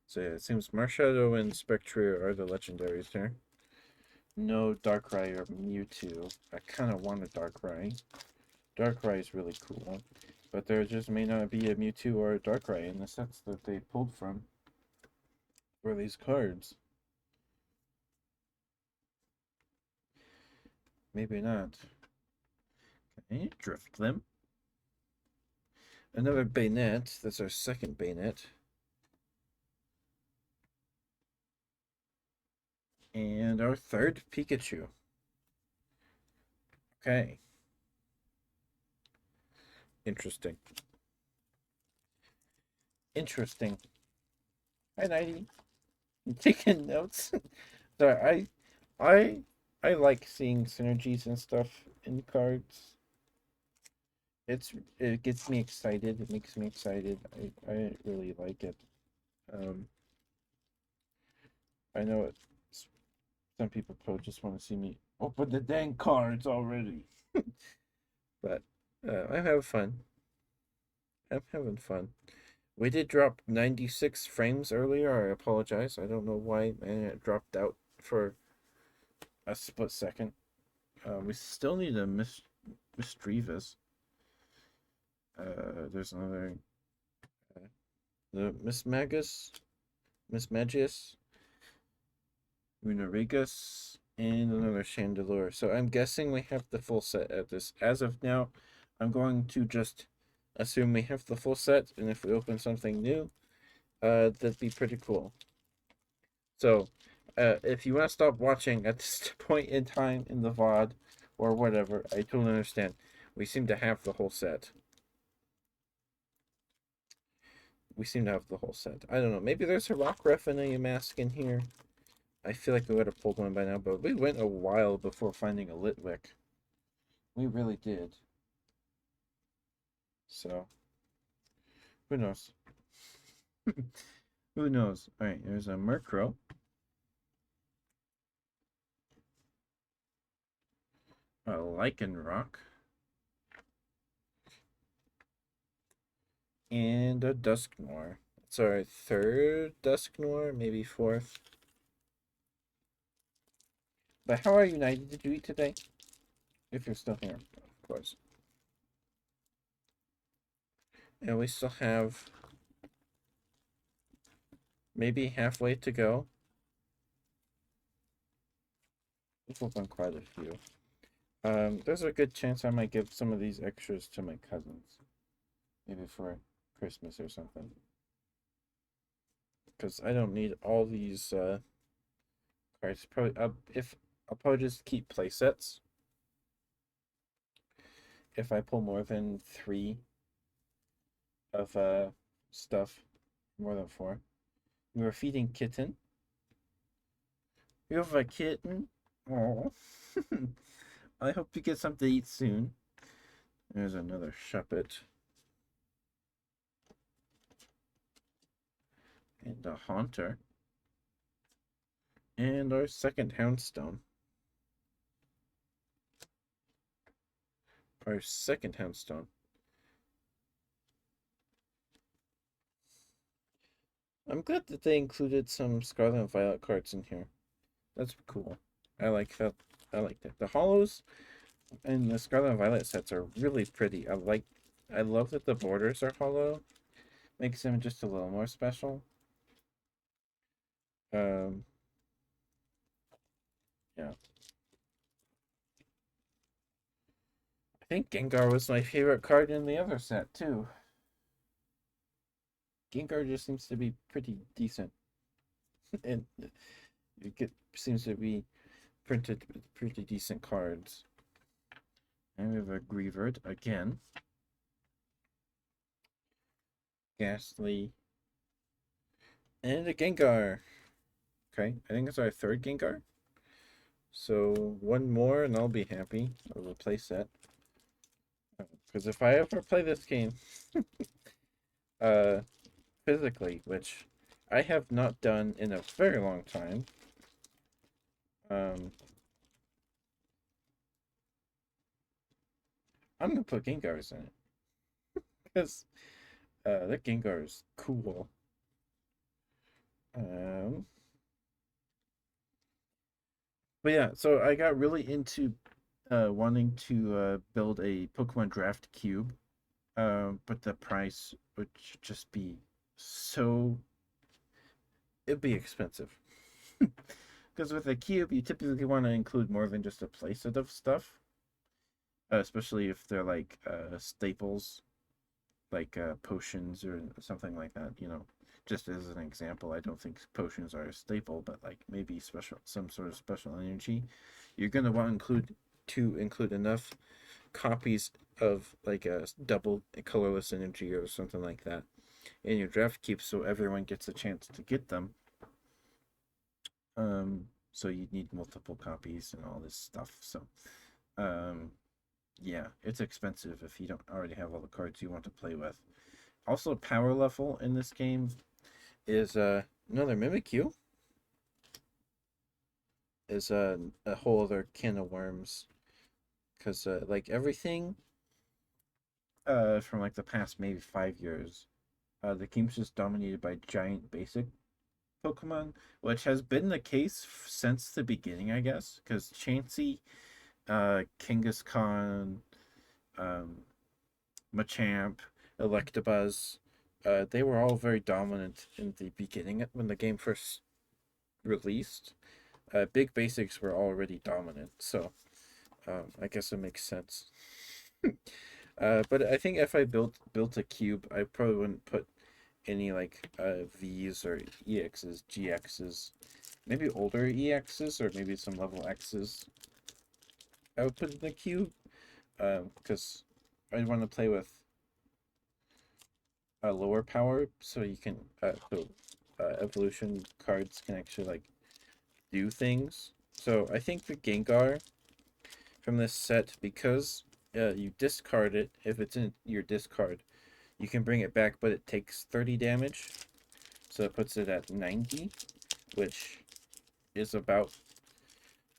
So yeah, it seems Marshadow and Spectrier are the legendaries here. No Darkrai or Mewtwo. I kind of want a Darkrai. Darkrai is really cool. But there just may not be a Mewtwo or a Darkrai in the sets that they pulled from for these cards. Maybe not. Okay, Drifblim. Another Banette. That's our second Banette. And our third Pikachu. Okay. Interesting. Interesting. Hi, Nighty. I'm taking notes. Sorry, I like seeing synergies and stuff in cards. It gets me excited. It makes me excited. I really like it. I know some people probably just want to see me open the dang cards already. But I'm having fun. I'm having fun. We did drop 96 frames earlier. I apologize. I don't know why, and it dropped out for a split second. We still need a Misdreavus. There's another the Mismagius, Runarigus, and another Chandelure. So I'm guessing we have the full set at this. As of now, I'm going to just assume we have the full set, and if we open something new, that'd be pretty cool. So, if you want to stop watching at this point in time in the VOD or whatever, I totally understand. We seem to have the whole set. We seem to have the whole set. I don't know. Maybe there's a Rockruff and a mask in here. I feel like we would have pulled one by now, but we went a while before finding a Litwick. We really did. So, who knows? Who knows? Alright, there's a Murkrow. A Lycanroc. And a Dusknoir. It's our third Dusknoir, maybe fourth. But how are you, Nighty? Did you eat today? If you're still here, of course. And we still have maybe halfway to go. We've opened quite a few. There's a good chance I might give some of these extras to my cousins. Maybe for Christmas or something. Because I don't need all these cards. Probably I'll probably just keep play sets. If I pull more than 3 of stuff, more than 4. We were feeding kitten. You have a kitten? Oh. I hope you get something to eat soon. There's another Shuppet. And a Haunter. And our second Houndstone. Our second Houndstone. I'm glad that they included some Scarlet and Violet cards in here. That's cool. I like that. I like that. The hollows and the Scarlet and Violet sets are really pretty. I love that the borders are hollow. Makes them just a little more special. Yeah. I think Gengar was my favorite card in the other set too. Gengar just seems to be pretty decent. And seems to be printed with pretty decent cards. And we have a Greavard again. Ghastly. And a Gengar. Okay, I think it's our third Gengar. So one more and I'll be happy. I'll replace that. Because if I ever play this game physically, which I have not done in a very long time, I'm gonna put Gengars in it. Because that Gengar is cool. But yeah, so I got really into wanting to build a Pokemon Draft Cube, but the price would just be so. It'd be expensive. Because with a cube, you typically want to include more than just a playset of stuff, especially if they're like staples, like potions or something like that. You know, just as an example, I don't think potions are a staple, but like maybe some sort of special energy. You're gonna want to include enough copies of like a double colorless energy or something like that in your draft cube, so everyone gets a chance to get them. So you need multiple copies and all this stuff. So, yeah, it's expensive if you don't already have all the cards you want to play with. Also, power level in this game is another Mimikyu. Is a whole other can of worms. Because like everything from like the past maybe 5 years The game's just dominated by giant basic Pokemon, which has been the case since the beginning, I guess, because Chansey, Kangaskhan, um, Machamp, Electabuzz, they were all very dominant in the beginning when the game first released. Big basics were already dominant, so I guess it makes sense. But I think if I built a cube, I probably wouldn't put any like V's or EXs, GXs, maybe older EXs or maybe some level Xs. I would put in the cube because I'd want to play with a lower power, so you can evolution cards can actually like do things. So I think the Gengar from this set, because you discard it if it's in your discard, you can bring it back, but it takes 30 damage, so it puts it at 90, which is about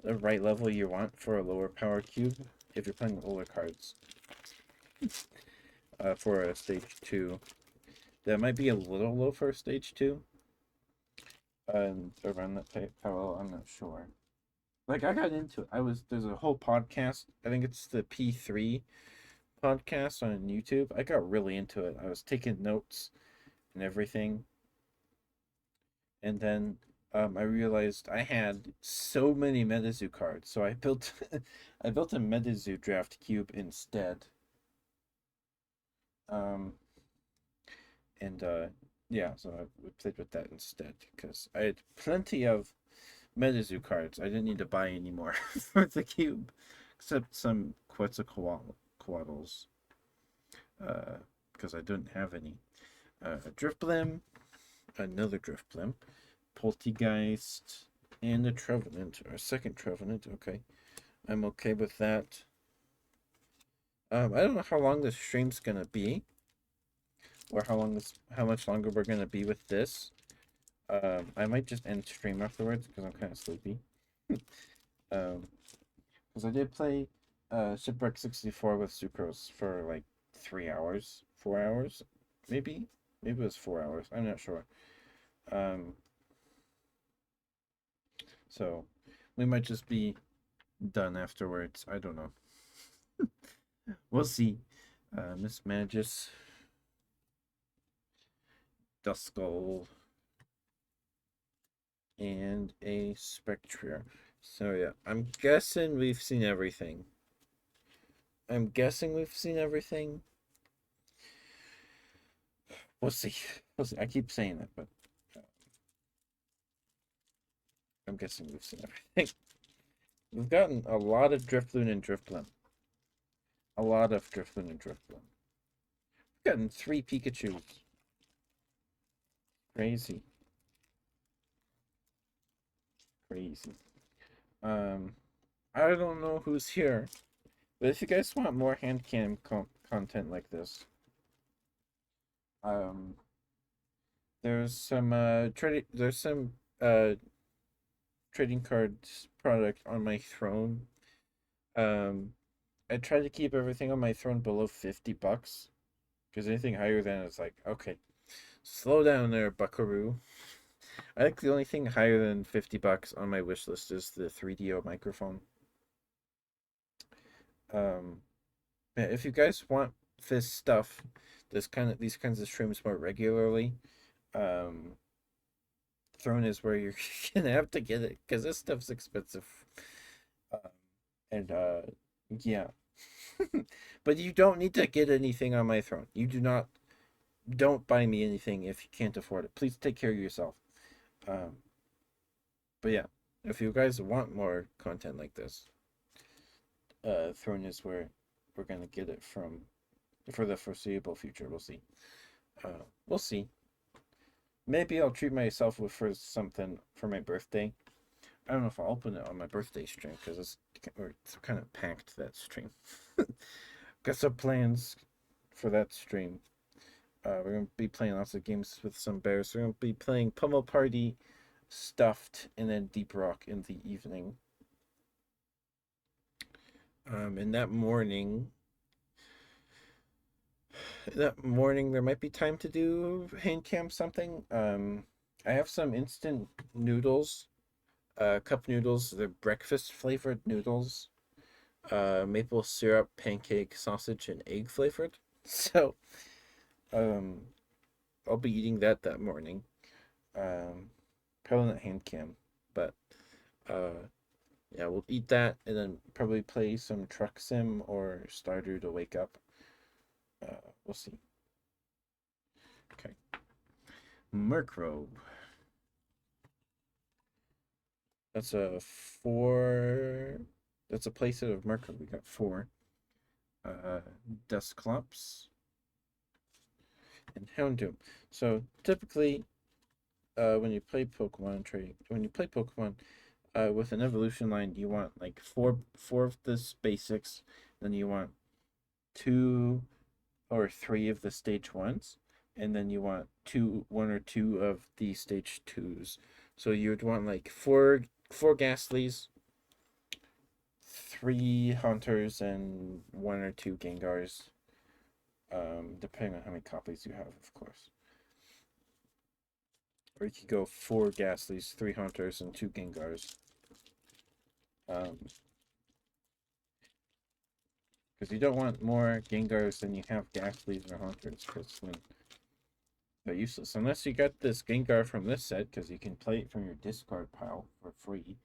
the right level you want for a lower power cube if you're playing with older cards. For a stage 2. That might be a little low for a stage 2. Around that power, I'm not sure. Like, I got into it. There's a whole podcast. I think it's the P3 podcast on YouTube. I got really into it. I was taking notes and everything. And then I realized I had so many Metazoo cards, so I built I built a Metazoo draft cube instead. Um, and yeah, so I played with that instead because I had plenty of Metazoo cards. I didn't need to buy any more for the cube, except some Quetzalcoatl's, because I didn't have any. A Drifblim, another Drifblim, Poltegeist, and a Trevenant, or a second Trevenant. Okay, I'm okay with that. I don't know how long this stream's gonna be, or how much longer we're gonna be with this. I might just end stream afterwards because I'm kind of sleepy. Because I did play Shipwreck 64 with Sucrose for like 3 hours, 4 hours, maybe it was 4 hours. I'm not sure. Um, so we might just be done afterwards. I don't know. We'll see. Miss Magus, Duskull, and a Spectre. So yeah, I'm guessing we've seen everything. I'm guessing we've seen everything. We'll see. We'll see. I keep saying that, but I'm guessing we've seen everything. We've gotten a lot of Drifloon and Drifblim. A lot of Drifloon and Drifblim. We've gotten 3 Pikachus. Crazy. Crazy. I don't know who's here, but if you guys want more hand cam content like this, um, there's some trading cards product on my throne. Um, I try to keep everything on my throne below $50, because anything higher than it's like, okay, slow down there, Buckaroo. I think the only thing higher than $50 on my wish list is the 3DO microphone. Um, yeah, if you guys want this stuff, these kinds of streams more regularly, um, Throne is where you're gonna have to get it because this stuff's expensive. Um, and yeah, but you don't need to get anything on my throne. You do not. Don't buy me anything if you can't afford it. Please take care of yourself. Um, but yeah, if you guys want more content like this, Throne is where we're gonna get it from for the foreseeable future. We'll see. We'll see. Maybe I'll treat myself with for something for my birthday. I don't know if I'll open it on my birthday stream because it's kind of packed that stream. Got some plans for that stream. We're gonna be playing lots of games with some bears. We're gonna be playing Pummel Party, Stuffed, and then Deep Rock in the evening. In that morning, that morning there might be time to do hand cam something. I have some instant noodles, cup noodles. They're breakfast flavored noodles. Maple syrup, pancake, sausage, and egg flavored. So, um, I'll be eating that morning. Probably not hand cam, but uh, yeah, we'll eat that and then probably play some Truck Sim or Stardew to wake up. We'll see. Okay. Murkrobe. That's a four. That's a playset of Murkrobe. We got four. Uh, Dusclops and Houndoom. So typically, when you play Pokemon with an evolution line, you want like four of the basics, then you want two or three of the stage ones, and then you want one or two of the stage twos. So you would want like four Ghastlies, three Hunters, and one or two Gengars. Depending on how many copies you have, of course. Or you could go four Ghastlies, three Hunters, and two Gengars. Because you don't want more Gengars than you have Ghastlies or Hunters, because they're useless. Unless you got this Gengar from this set, because you can play it from your discard pile for free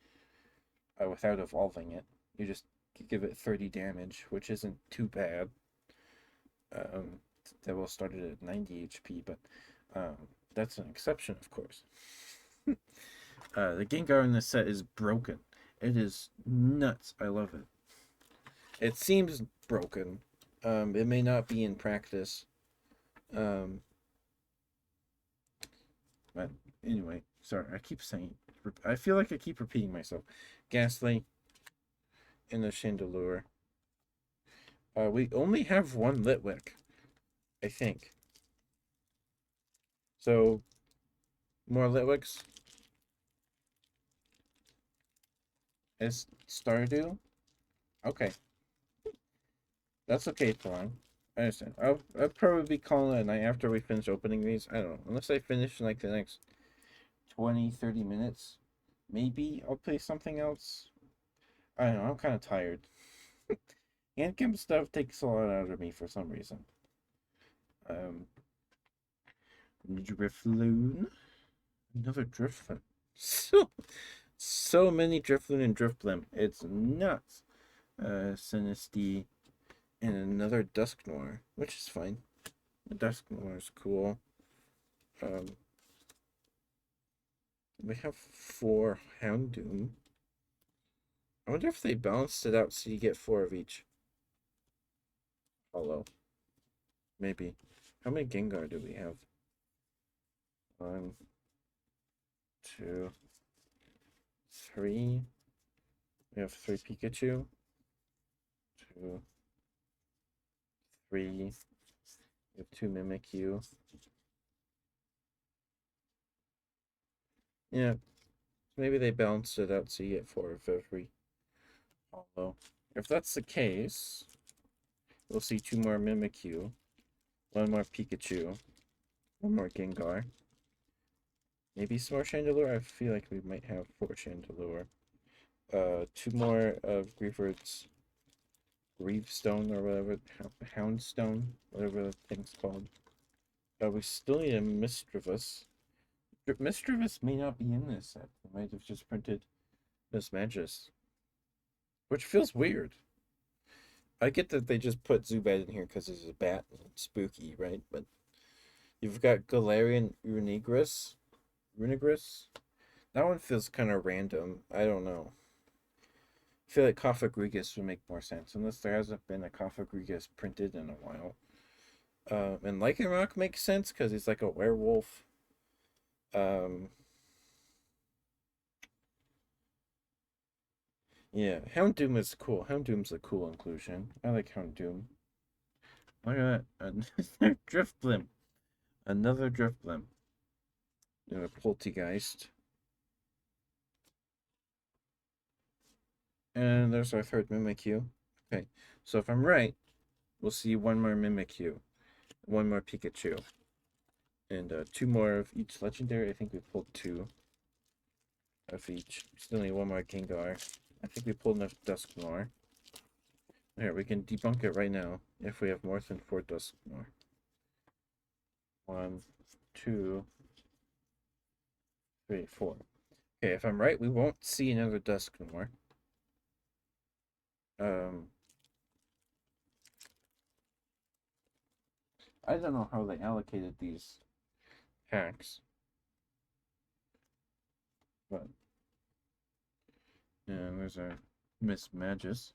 without evolving it. You just give it 30 damage, which isn't too bad. Um, that will start it at 90 HP, but that's an exception, of course. The Gengar in this set is broken. It is nuts. I love it. It seems broken. It may not be in practice. Um, but anyway, sorry, I keep saying. I feel like I keep repeating myself. Ghastly and the Chandelure. We only have one Litwick, I think. So, more Litwicks. Is Stardew? Okay. That's okay, Thorn. I understand. I'll probably be calling it a night after we finish opening these. I don't know. Unless I finish in like the next 20, 30 minutes. Maybe I'll play something else. I don't know. I'm kind of tired. Handcam stuff takes a lot out of me for some reason. Um, Drifloon. Another Drifloon. So many Drifloon and Drifblim. It's nuts. Sinistea. And another Dusknoir, which is fine. The Dusknoir is cool. We have four Houndoom. I wonder if they balanced it out so you get four of each. Hollow. Maybe. How many Gengar do we have? One, two, three. We have three Pikachu. Two, three. We have two Mimikyu. Yeah. Maybe they balanced it out so you get four of every hollow. If that's the case, we'll see two more Mimikyu, one more Pikachu, one more Gengar. Maybe some more Chandelure. I feel like we might have four Chandelure. Two more of Greavard's Greavestone or whatever, Houndstone, whatever the thing's called. We still need a Misdreavus. Misdreavus may not be in this set. They might have just printed Mismagius, which feels weird. I get that they just put Zubat in here because it's a bat and it's spooky, right? But you've got Galarian Runigris. That one feels kind of random. I don't know. I feel like Cofagrigus would make more sense, unless there hasn't been a Cofagrigus printed in a while. And Lycanroc makes sense because he's like a werewolf. Yeah, Houndoom is cool. Houndoom's a cool inclusion. I like Houndoom. Look at that. Another Drifblim. Another Drifblim. Poltegeist. And there's our third Mimikyu. Okay, so if I'm right, we'll see one more Mimikyu. one more Pikachu, and two more of each legendary. I think we pulled two of each. Still need one more Gengar. I think we pulled enough Dusknoir. Here, we can debunk it right now if we have more than 4 Dusknoir. 1, 2, 3, 4. Okay, if I'm right, we won't see another Dusknoir. I don't know how they allocated these packs, but yeah, there's our Miss Magus.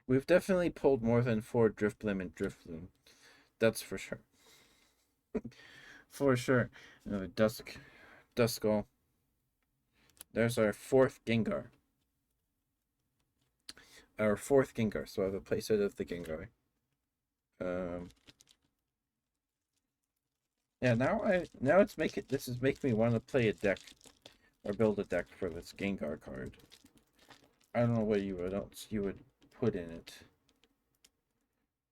We've definitely pulled more than 4 Drifblim and Drifloon. That's for sure. For sure. Another Duskull. There's our 4th Gengar. Our 4th Gengar. So I have a playset of the Gengar. Yeah, now it's this is making me want to play a deck or build a deck for this Gengar card. I don't know what else you would put in it.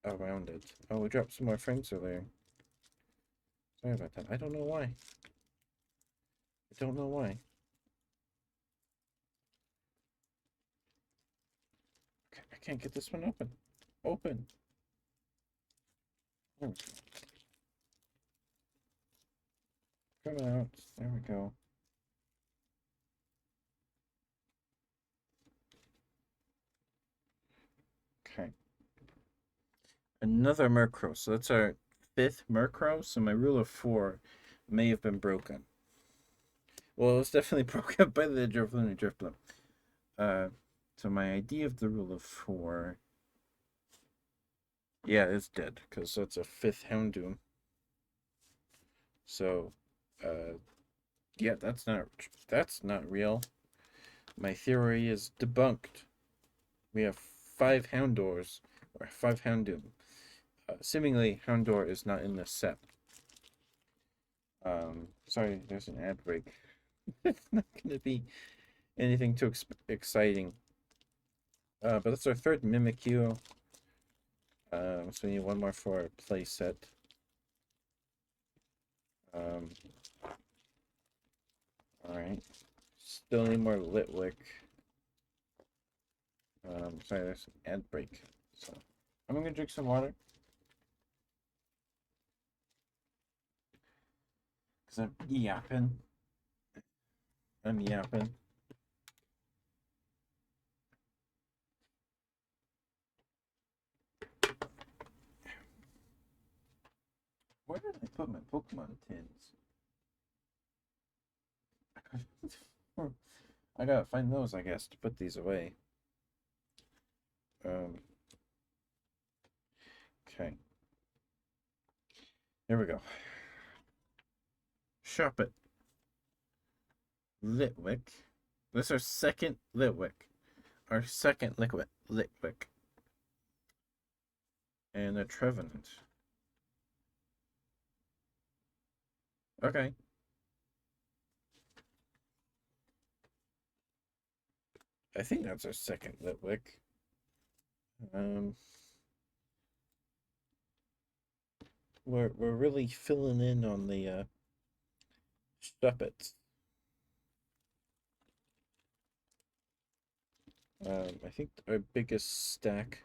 Around it. Oh, we dropped some more frames earlier. Sorry about that. I don't know why. I don't know why. I can't get this one open. Open. There we go. Come out. There we go. Okay. Another Murkrow. So that's our 5th Murkrow. So my rule of 4 may have been broken. Well, it was definitely broken by the Drifloon and Drifblim. So my idea of the rule of 4, yeah, it's dead because that's a 5th Houndoom. So, yeah, that's not real. My theory is debunked. We have 5 Houndours or 5 Houndoom. Seemingly, Houndour is not in this set. Sorry, there's an ad break. It's not gonna be anything too exciting. But that's our 3rd Mimikyu. So we need one more for our play set. Alright. Still need more Litwick. Sorry, there's an ad break. So I'm gonna drink some water. Because I'm yapping. Where did I put my Pokemon tins? I gotta find those, I guess, to put these away. Okay. Here we go. Shop it. Litwick. This is our 2nd Litwick. Our 2nd Litwick. And a Trevenant. Okay. I think that's our 2nd Litwick. We're really filling in on the Shuppets. I think our biggest stack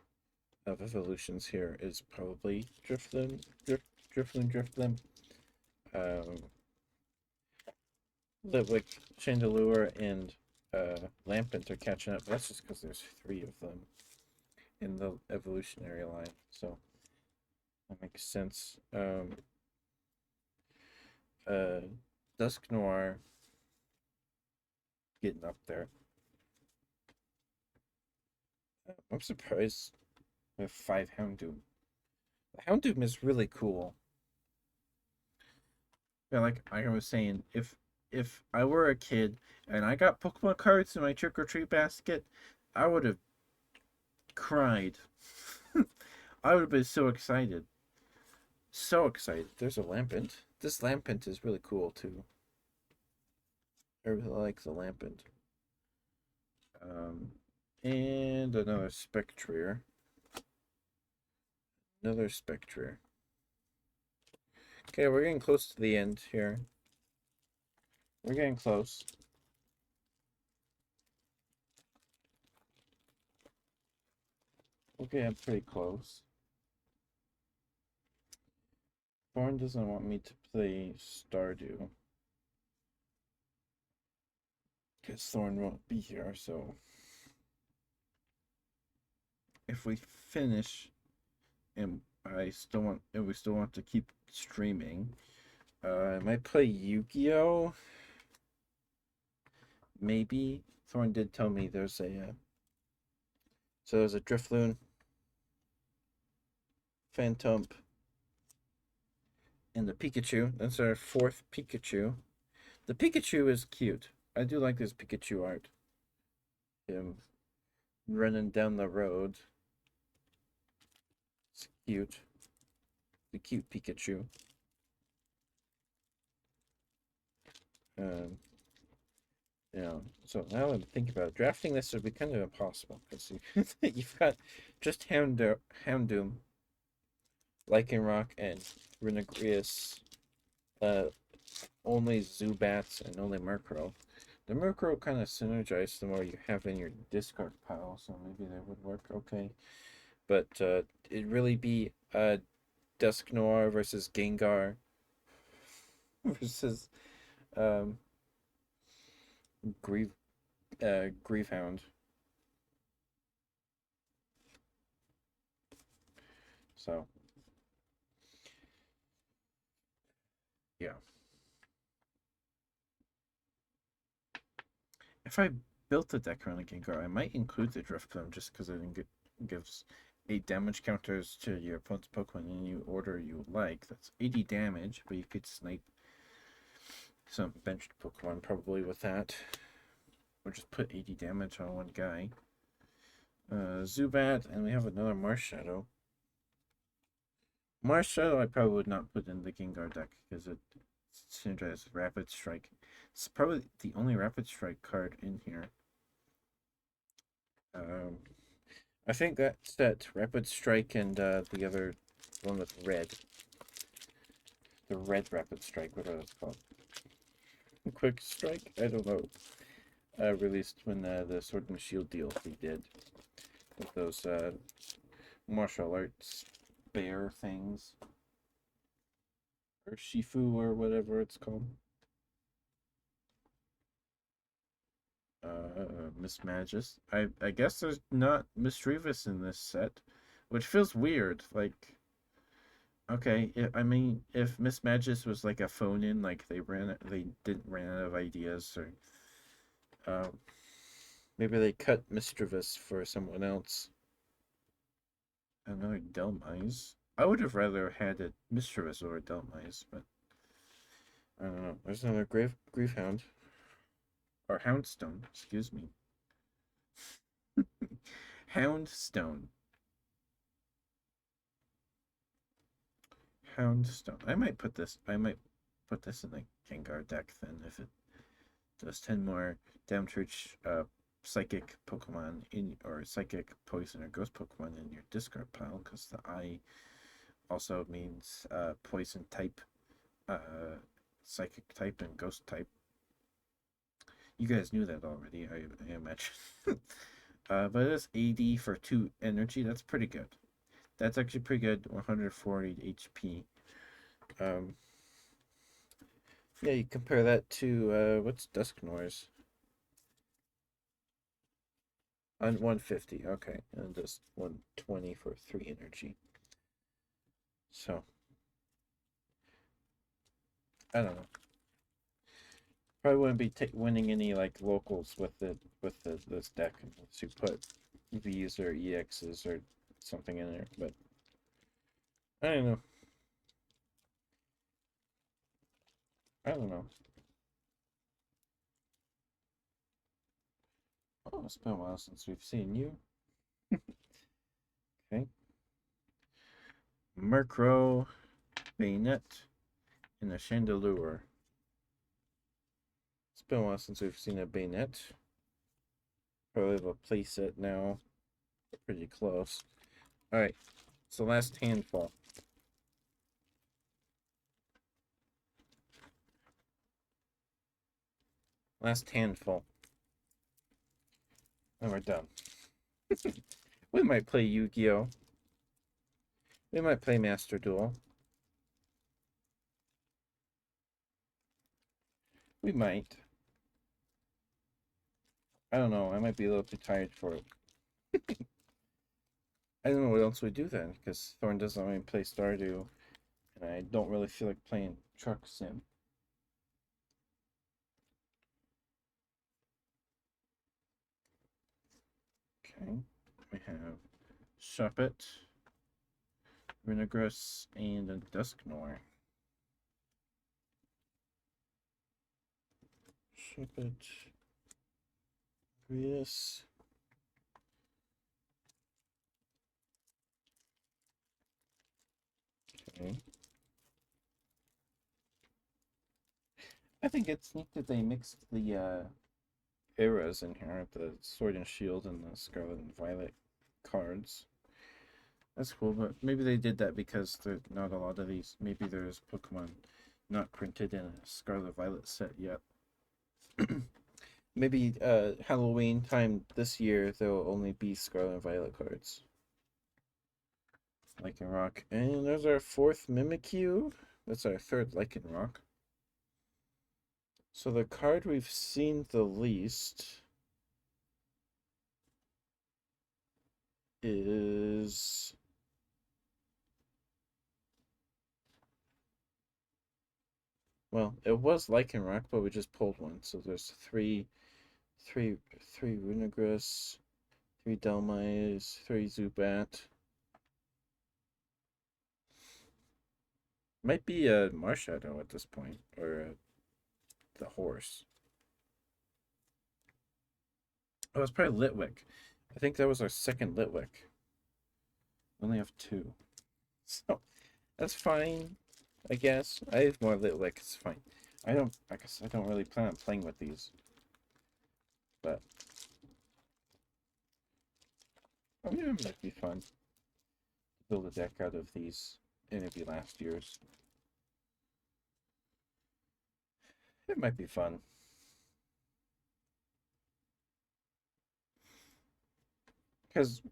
of evolutions here is probably Drifloon, Litwick, Chandelure, and Lampent are catching up. That's just because there's 3 of them in the evolutionary line, so that makes sense. Dusknoir getting up there. I'm surprised with 5 Houndoom. The Houndoom is really cool. Yeah, like I was saying, if I were a kid and I got Pokemon cards in my trick or treat basket, I would have cried. I would have been so excited. So excited. There's a Lampent. This Lampent is really cool too. I really like the Lampent. And another Spectrier. Okay, we're getting close to the end here. We're getting close. We're getting pretty close. Thorn doesn't want me to play Stardew. Because Thorn won't be here, so if we finish and we still want to keep streaming, I might play Yu-Gi-Oh! Maybe. Thorn did tell me there's a so there's a Drifloon, Phantump, and the Pikachu. That's our fourth Pikachu. The Pikachu is cute. I do like this Pikachu art. Him running down the road. It's cute. The cute Pikachu. So now I'm thinking about it, drafting this would be kind of impossible because you've got just Houndoom, Lycanroc, and Renegrius, only Zubats, and only Murkrow. The Murkrow kind of synergize the more you have in your discard pile, so maybe that would work okay. But it'd really be Dusknoir versus Gengar versus Griefhound. So, yeah. If I built the deck around a Gengar, I might include the Drifloon just because it gives 8 damage counters to your opponent's Pokemon in any order you like. That's 80 damage, but you could snipe some benched Pokemon probably with that. Or just put 80 damage on one guy. Zubat, and we have another Marshadow. Marshadow I probably would not put in the Gengar deck because it synergizes Rapid Strike. It's probably the only Rapid Strike card in here. I think that's that Rapid Strike and the other one with red. The red Rapid Strike, whatever it's called. Quick Strike? I don't know. Released when the Sword and Shield DLC did. With those martial arts bear things. Or Shifu or whatever it's called. Mismagius. I guess there's not Misdreavus in this set, which feels weird. Like, okay, I mean, if Mismagius was like a phone in, like they didn't run out of ideas, or maybe they cut Misdreavus for someone else. Another Dhelmise. I would have rather had a Misdreavus over Dhelmise, but I don't know. There's another Griefhound. Or Houndstone, excuse me. Houndstone. Houndstone. I might put this in the Gengar deck then if it does 10 more damage psychic Pokemon or psychic poison or ghost Pokemon in your discard pile, because the I also means poison type, psychic type, and ghost type. You guys knew that already, I imagine. But it's 80 for 2 energy. That's pretty good. That's actually pretty good. 140 HP. Yeah, you compare that to what's Dusknoir's? On 150. Okay, and just 120 for 3 energy. So I don't know. Probably wouldn't be winning any like locals with this deck unless you put V's or EXs or something in there. But I don't know. I don't know. Oh, it's been a while since we've seen you. Okay. Murkrow, Bayonet, and a Chandelure. It's been a while since we've seen a Bayonet. Probably have a playset now. Pretty close. Alright, it's the last handful. Last handful. And we're done. We might play Yu-Gi-Oh! We might play Master Duel. We might. I don't know. I might be a little too tired for it. I don't know what else we do then, because Thorn doesn't let me play Stardew, and I don't really feel like playing Truck Sim. Okay, we have Shuppet, Renigrus, and a Dusknoir. Shuppet, Grius. Okay. I think it's neat that they mixed the eras in here, the Sword and Shield and the Scarlet and Violet cards. That's cool, but maybe they did that because there's not a lot of these. Maybe there's Pokemon not printed in a Scarlet Violet set yet. Maybe Halloween time this year there will only be Scarlet and Violet cards. Lycanroc. And there's our fourth Mimikyu. That's our third Lycanroc. So the card we've seen the least is well, it was Lycanroc, but we just pulled one. So there's three Runigress, three Dhelmise, three Zubat. Might be a Marshadow at this point, or the horse. Oh, it's probably Litwick. I think that was our second Litwick. We only have two. So, that's fine, I guess. I have more Litwick, it's fine. I guess I don't really plan on playing with these. But, I mean, it might be fun to build a deck out of these, and it'd be last year's. It might be fun. Because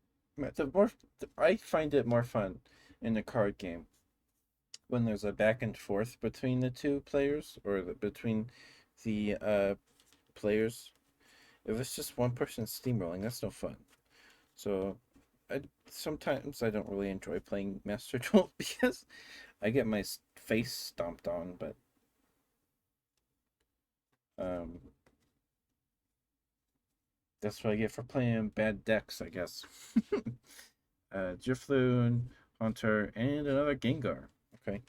I find it more fun in a card game when there's a back and forth between the two players or between the players. If it's just one person steamrolling, that's no fun. So sometimes I don't really enjoy playing Master Duel because I get my face stomped on, but um, that's what I get for playing bad decks, I guess. Drifloon, Haunter, and another Gengar. Okay.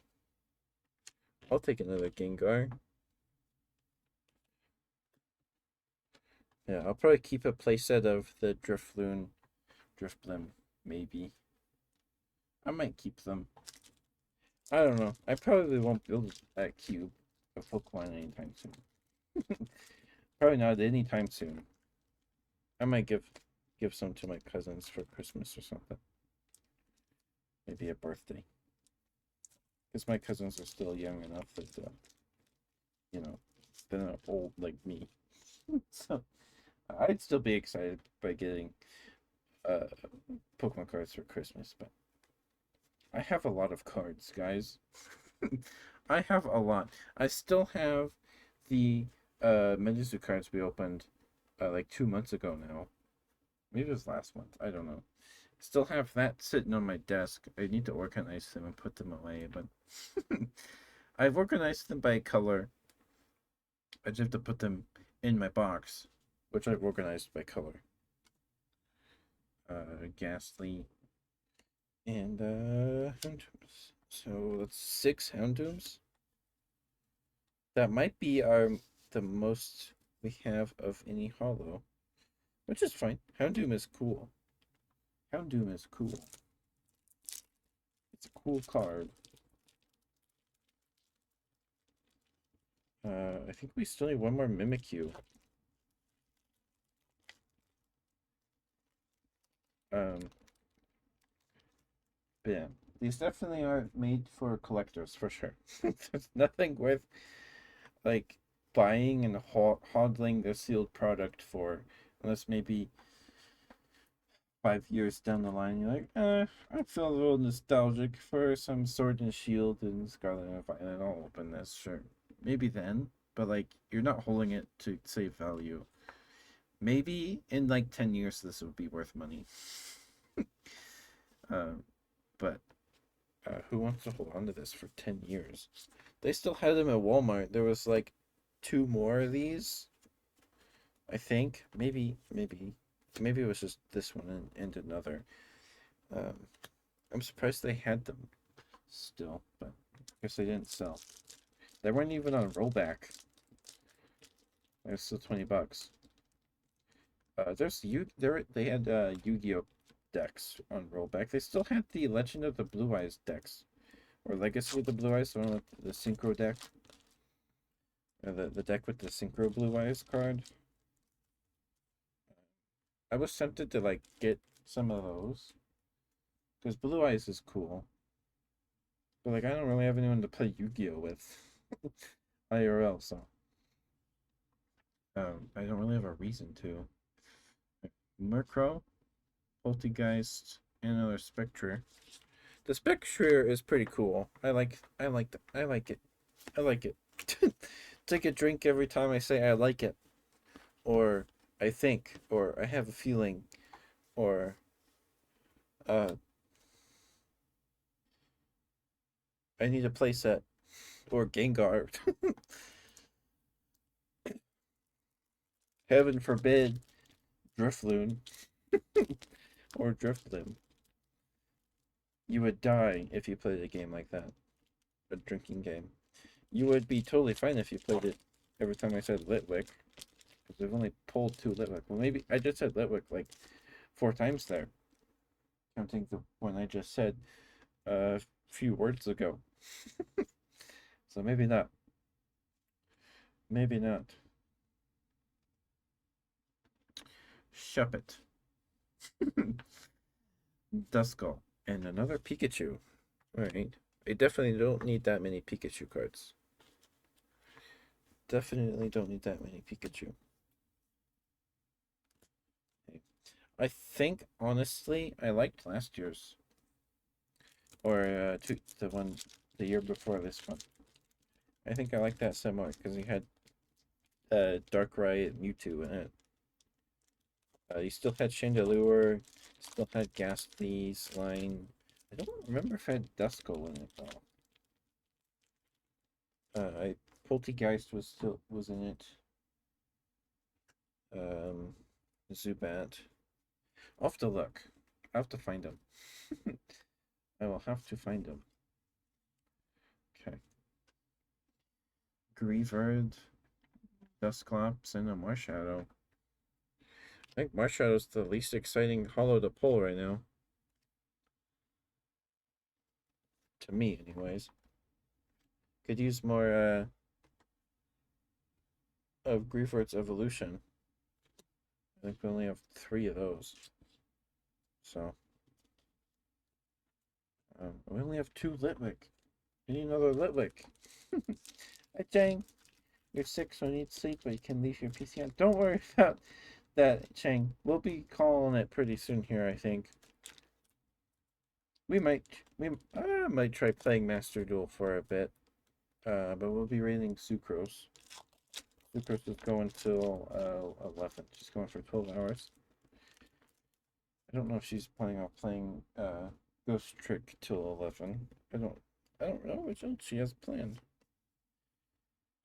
I'll take another Gengar. Yeah, I'll probably keep a playset of the Drifloon, Drifblim, maybe. I might keep them. I don't know. I probably won't build that cube of Pokemon anytime soon. Probably not anytime soon. I might give some to my cousins for Christmas or something. Maybe a birthday. Because my cousins are still young enough that, they're not old like me. So I'd still be excited by getting uh, Pokemon cards for Christmas, but I have a lot of cards, guys. I have a lot. I still have the Medusa cards we opened like 2 months ago now. Maybe it was last month. I don't know. Still have that sitting on my desk. I need to organize them and put them away, but I've organized them by color. I just have to put them in my box, which I've organized by color. Ghastly and Houndooms. So that's 6 Houndooms. That might be the most we have of any holo, which is fine. Houndoom is cool. Houndoom is cool. It's a cool card. I think we still need one more Mimikyu. But yeah, these definitely are made for collectors for sure. There's nothing worth like buying and hodling the sealed product for, unless maybe 5 years down the line, you're like, I feel a little nostalgic for some Sword and Shield and Scarlet and Violet. I'll open this, sure. Maybe then, but like, you're not holding it to save value. Maybe in like 10 years, this would be worth money. uh, but who wants to hold on to this for 10 years? They still had them at Walmart. There was like two more of these, I think. Maybe it was just this one and another. Um, I'm surprised they had them still, but I guess they didn't sell. They weren't even on rollback. They're still $20. They had Yu-Gi-Oh decks on rollback. They still had the Legend of the Blue Eyes decks, or Legacy of the Blue Eyes, the one with the Synchro deck, or the deck with the Synchro Blue Eyes card. I was tempted to like get some of those because Blue Eyes is cool, but like I don't really have anyone to play Yu-Gi-Oh with IRL, so I don't really have a reason to. Murkrow, Poltergeist, and another Spectre. The Spectre is pretty cool. I like it. I like it. Take a drink every time I say I like it, or I think, or I have a feeling, or uh, I need a playset, or Gengar. Heaven forbid, Drifloon, or Drifloon. You would die if you played a game like that, a drinking game. You would be totally fine if you played it every time I said Litwick, because I've only pulled 2 Litwick. Well, maybe I just said Litwick like 4 times there, counting the one I just said a few words ago. So maybe not. Maybe not. Shuppet. Duskull. And another Pikachu. Alright. I definitely don't need that many Pikachu cards. Definitely don't need that many Pikachu. Okay. I think, honestly, I liked last year's. Or the year before this one. I think I like that so much because you had Darkrai and Mewtwo in it. You still had Chandelure, still had Ghastly, Slime. I don't remember if I had Duskull in it though. Poltergeist was in it. Zubat. I'll have to look. I have to find them. I will have to find them. Okay. Greavard, Dusclops, and a Marshadow. I think Marshallow's the least exciting holo to pull right now. To me, anyways. Could use more of Greavard's evolution. I think we only have 3 of those. So. We only have 2 Litwick. We need another Litwick. Hi, Chang. You're sick, so I need sleep, but you can leave your PC on. Don't worry about that, Chang. We'll be calling it pretty soon here, I think. I might try playing Master Duel for a bit. But we'll be raiding Sucrose. Sucrose is going till 11. She's going for 12 hours. I don't know if she's planning on playing Ghost Trick till 11. I don't know which one she has planned.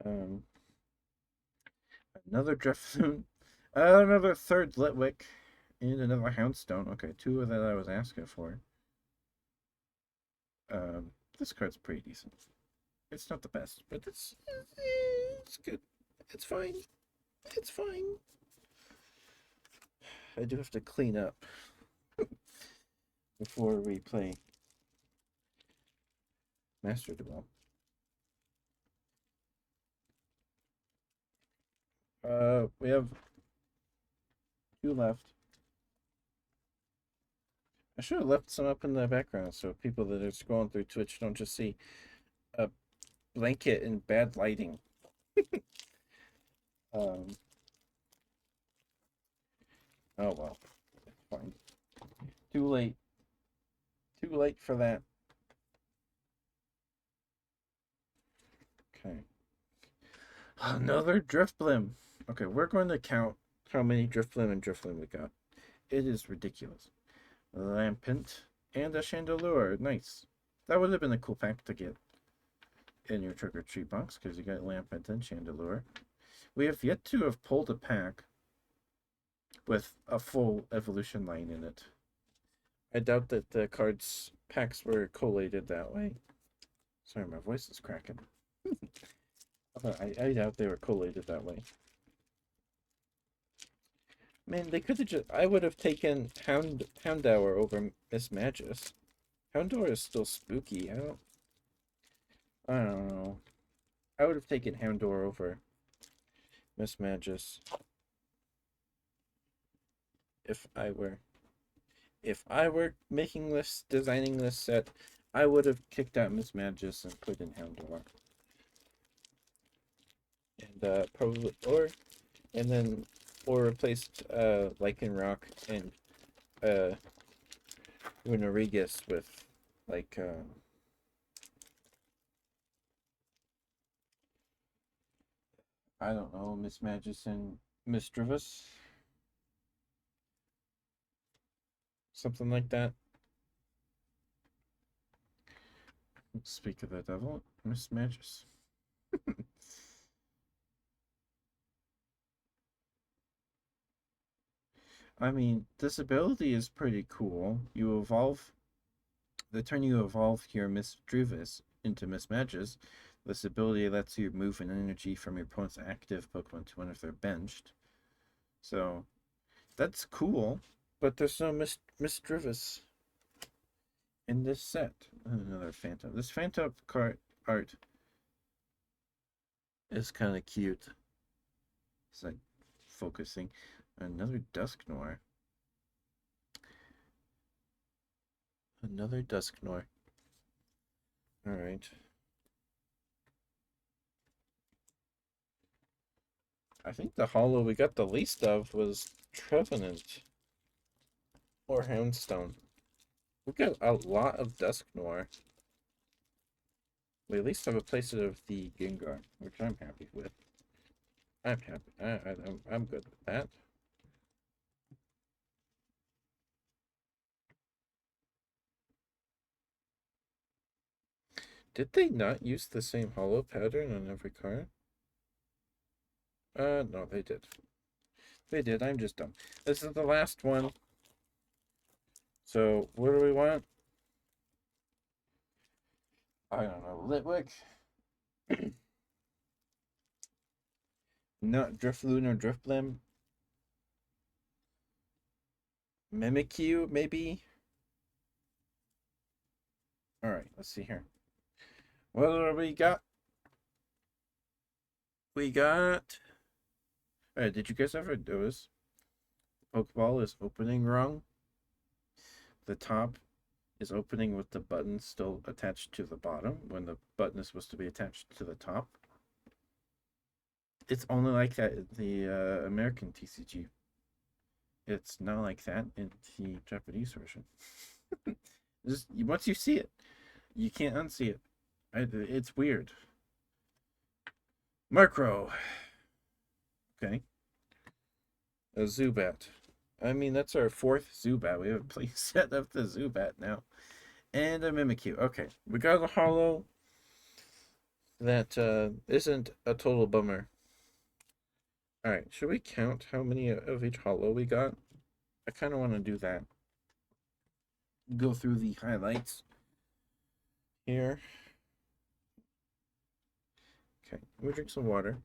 Another Drifloon. Another third Litwick. And another Houndstone. Okay, 2 that I was asking for. This card's pretty decent. It's not the best, but it's good. It's fine. It's fine. I do have to clean up before we play Master Duel. We have 2 left. I should have left some up in the background so people that are scrolling through Twitch don't just see a blanket and bad lighting. Um, oh well, fine. Too late. Too late for that. Okay. Another Drifblim. Okay, we're going to count how many Drifblim and Drifblim we got. It is ridiculous. A Lampent and a Chandelure. Nice. That would have been a cool pack to get in your trick or treat box because you got Lampent and Chandelure. We have yet to have pulled a pack with a full evolution line in it. I doubt that the cards packs were collated that way. Sorry, my voice is cracking. I doubt they were collated that way. Man, they could have just. I would have taken Houndour over Mismagius. Houndour is still spooky. I don't know. I would have taken Houndour over Mismagius if I were making this, designing this set. I would have kicked out Mismagius and put in Houndour. And probably or replaced Lycanroc and Runerigus with like I don't know, Mismagius and Misdreavus. Something like that. Speak of the devil, Mismagius. I mean, this ability is pretty cool. You evolve the turn you evolve your Misdreavus into Mismagius. This ability lets you move an energy from your opponent's active Pokemon to one if they're benched. So that's cool, but there's no Misdreavus in this set. Another Phantom. This Phantom card art is kind of cute. It's like focusing. Another Dusknoir. Another Dusknoir. Alright. I think the holo we got the least of was Trevenant. Or Houndstone. We got a lot of Dusknoir. We at least have a playset of the Gengar, which I'm happy with. I'm happy. I'm good with that. Did they not use the same holo pattern on every card? No, they did. They did. I'm just dumb. This is the last one. So, what do we want? I don't know. Litwick. Not Drifloon or Drifblim. Mimikyu, maybe? Alright, let's see here. What do we got? We got... Alright, did you guys ever notice? The Pokeball is opening wrong. The top is opening with the button still attached to the bottom when the button is supposed to be attached to the top. It's only like that in the American TCG. It's not like that in the Japanese version. Just once you see it, you can't unsee it. It's weird. Murkrow. Okay. A Zubat. I mean, that's our fourth Zubat. We have a playset of the Zubat now. And a Mimikyu. Okay. We got a holo that isn't a total bummer. Alright, should we count how many of each holo we got? I kind of want to do that. Go through the highlights here. Okay, we'll drink some water.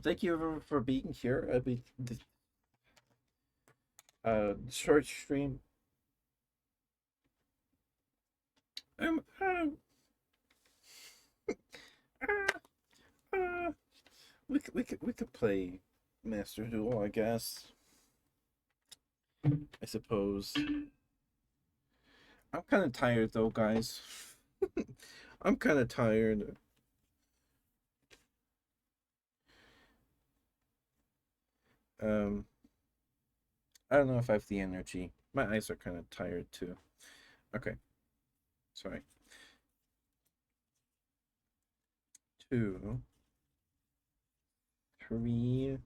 Thank you everyone for being here. Short stream. Uh, we could play Master Duel, I guess. I suppose. I'm kind of tired though, guys. I'm kind of tired. Um, I don't know if I have the energy. My eyes are kind of tired too. Okay, sorry. 2, 3,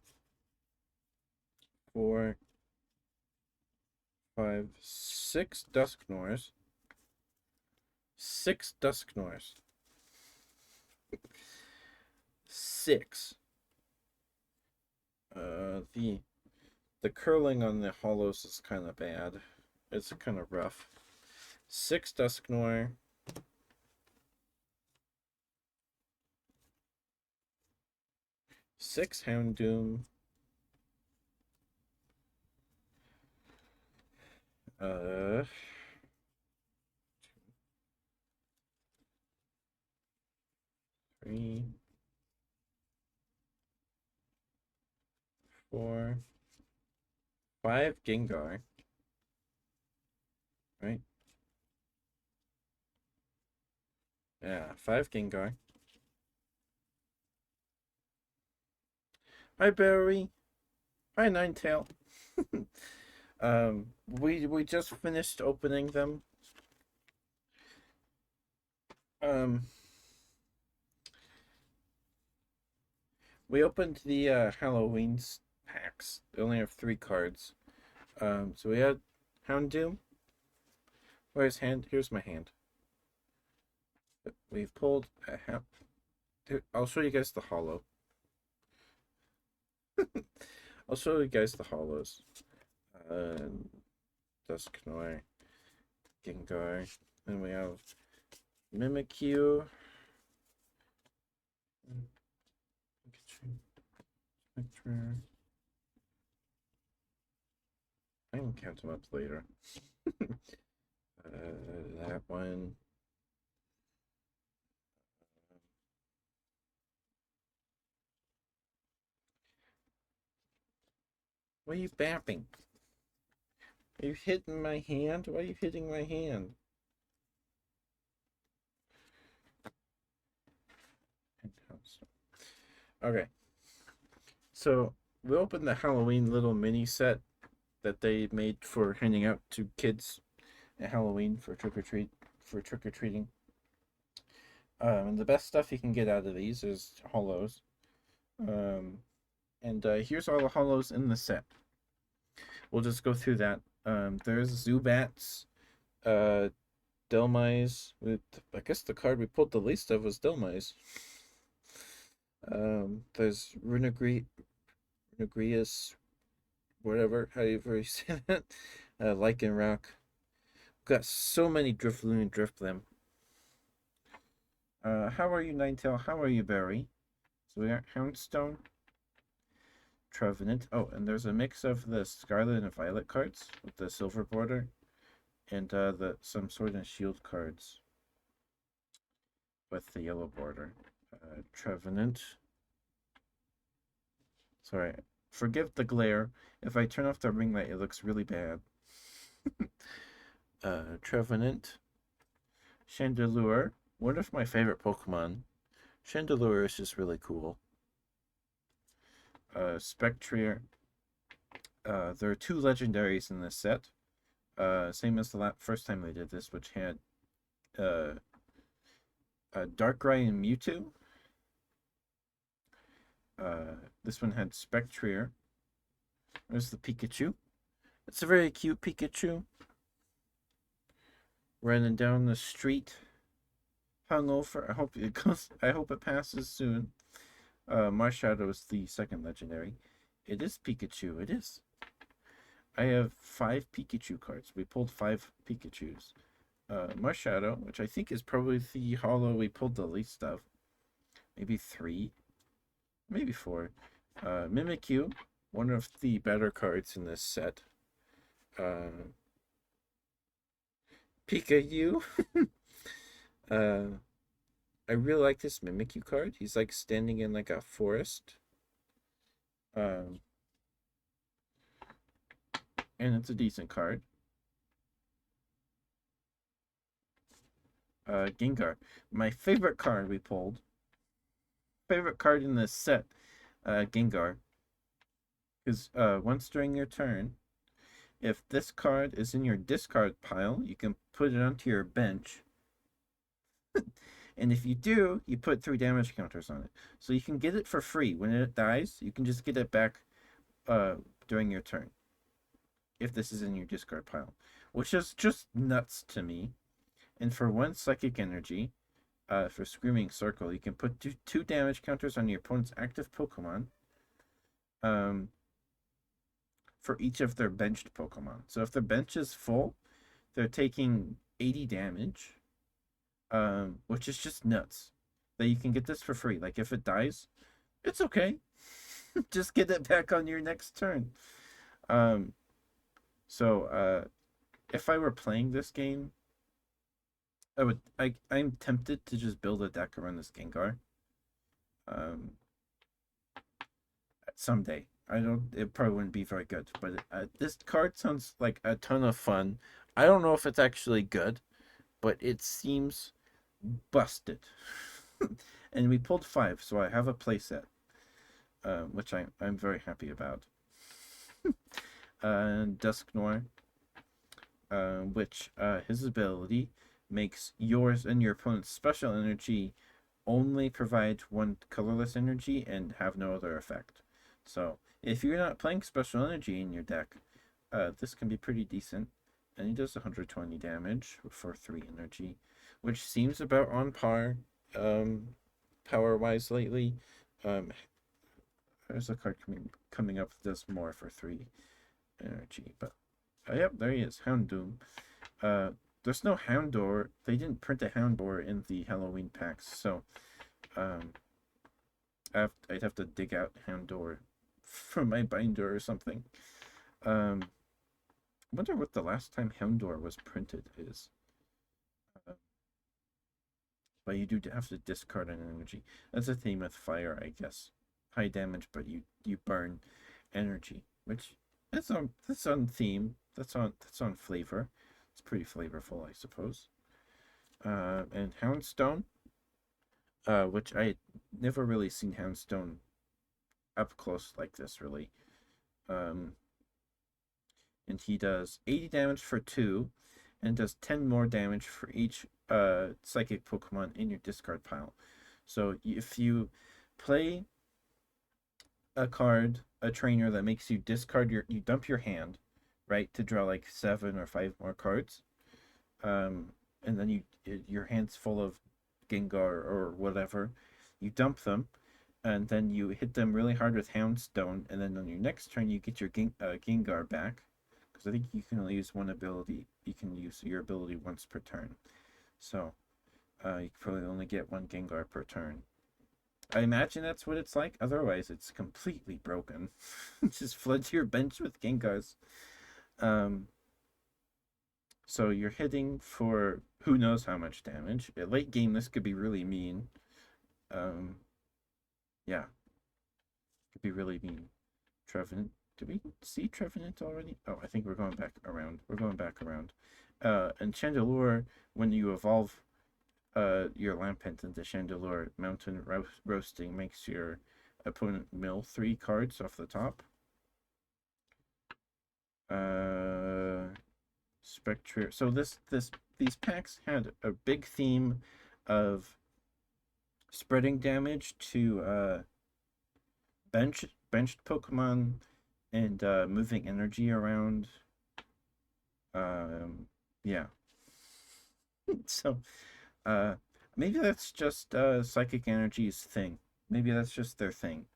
4, 5, 6 Dusknors. 6 Dusknors. 6. The curling on the hollows is kind of bad. It's kind of rough. 6 Dusknoir. 6 Houndoom. 3, 4, 5 Gengar. Right? Yeah, 5 Gengar. Hi, Barry. Hi, Ninetale. We just finished opening them. We opened the Halloween packs. They only have 3 cards. So we had Houndoom. Where's hand? Here's my hand. We've pulled a I'll show you guys the hollow. I'll show you guys the hollows. Dusknoir, Gengar. Then we have Mimikyu. Spectre. I can count them up later. That one. Why are you bapping? Are you hitting my hand? Why are you hitting my hand? Okay. So we opened the Halloween little mini set that they made for handing out to kids at Halloween for trick or treating. And the best stuff you can get out of these is hollows. And here's all the hollows in the set. We'll just go through that. There's Zubats, Dhelmise. I guess the card we pulled the least of was Dhelmise. There's Runegrius, whatever, however you say that. Lycanroc. Got so many Drifloon and Drifblim. How are you, Ninetale? How are you, Barry? So we got Houndstone, Trevenant. Oh, and there's a mix of the Scarlet and Violet cards with the silver border, and some Sword and Shield cards with the yellow border. Trevenant. Sorry, forgive the glare. If I turn off the ring light, it looks really bad. Trevenant. Chandelure. One of my favorite Pokemon. Chandelure is just really cool. Spectrier. There are 2 legendaries in this set. Same as the first time they did this, which had Darkrai and Mewtwo. This one had Spectrier. There's the Pikachu. It's a very cute Pikachu. Running down the street. Hungover. I hope it passes soon. Marshadow is the second legendary. It is Pikachu. It is. I have 5 Pikachu cards. We pulled 5 Pikachus. Marshadow, which I think is probably the hollow we pulled the least of. Maybe 3. Maybe 4. Mimikyu, one of the better cards in this set. Pikachu. I really like this Mimikyu card. He's like standing in like a forest. And it's a decent card. Gengar. My favorite card we pulled. Favorite card in this set. Gengar. Because once during your turn, if this card is in your discard pile, you can put it onto your bench. And if you do, you put 3 damage counters on it. So you can get it for free. When it dies, you can just get it back uh, during your turn. If this is in your discard pile. Which is just nuts to me. And for 1 psychic energy, for Screaming Circle, you can put two damage counters on your opponent's active Pokemon. For each of their benched Pokemon. So if their bench is full, they're taking 80 damage, which is just nuts. That you can get this for free. Like if it dies, it's okay. Just get it back on your next turn. So if I were playing this game, I'm tempted to just build a deck around this Gengar. Someday. I don't. It probably wouldn't be very good, but this card sounds like a ton of fun. I don't know if it's actually good, but it seems busted. And we pulled 5, so I have a playset, which I'm very happy about. Dusknoir, which his ability makes yours and your opponent's special energy only provide 1 colorless energy and have no other effect. So if you're not playing special energy in your deck, this can be pretty decent. And he does 120 damage for 3 energy, which seems about on par power-wise lately. There's a card coming up that does more for 3 energy. But yep, there he is, Houndoom. There's no Houndour. They didn't print a Houndour in the Halloween packs, so I'd have to dig out Houndour from my binder or something. I wonder what the last time Houndour was printed is. But you do have to discard an energy. That's a theme with fire, I guess. High damage, but you burn energy, which that's on theme. That's on flavor. It's pretty flavorful, I suppose. And Houndstone, which I had never really seen Houndstone up close like this, really. And he does 80 damage for 2, and does 10 more damage for each psychic Pokemon in your discard pile. So if you play a trainer that makes you discard you dump your hand, right, to draw like 7 or 5 more cards, and then your hand's full of Gengar or whatever, you dump them, and then you hit them really hard with Houndstone, and then on your next turn you get your Gengar back, because I think you can only use one ability. You can use your ability once per turn, so you probably only get 1 Gengar per turn. I imagine that's what it's like. Otherwise, it's completely broken. Just flood your bench with Gengars. So you're hitting for who knows how much damage. At late game, this could be really mean. Yeah, could be really mean. Trevenant. Did we see Trevenant already? Oh, I think we're going back around. We're going back around. And Chandelure, when you evolve your Lampent into Chandelure, Mountain Roasting makes your opponent mill 3 cards off the top. Spectre. So these packs had a big theme of spreading damage to benched Pokemon and moving energy around. Yeah. So maybe that's just Psychic Energy's thing. Maybe that's just their thing.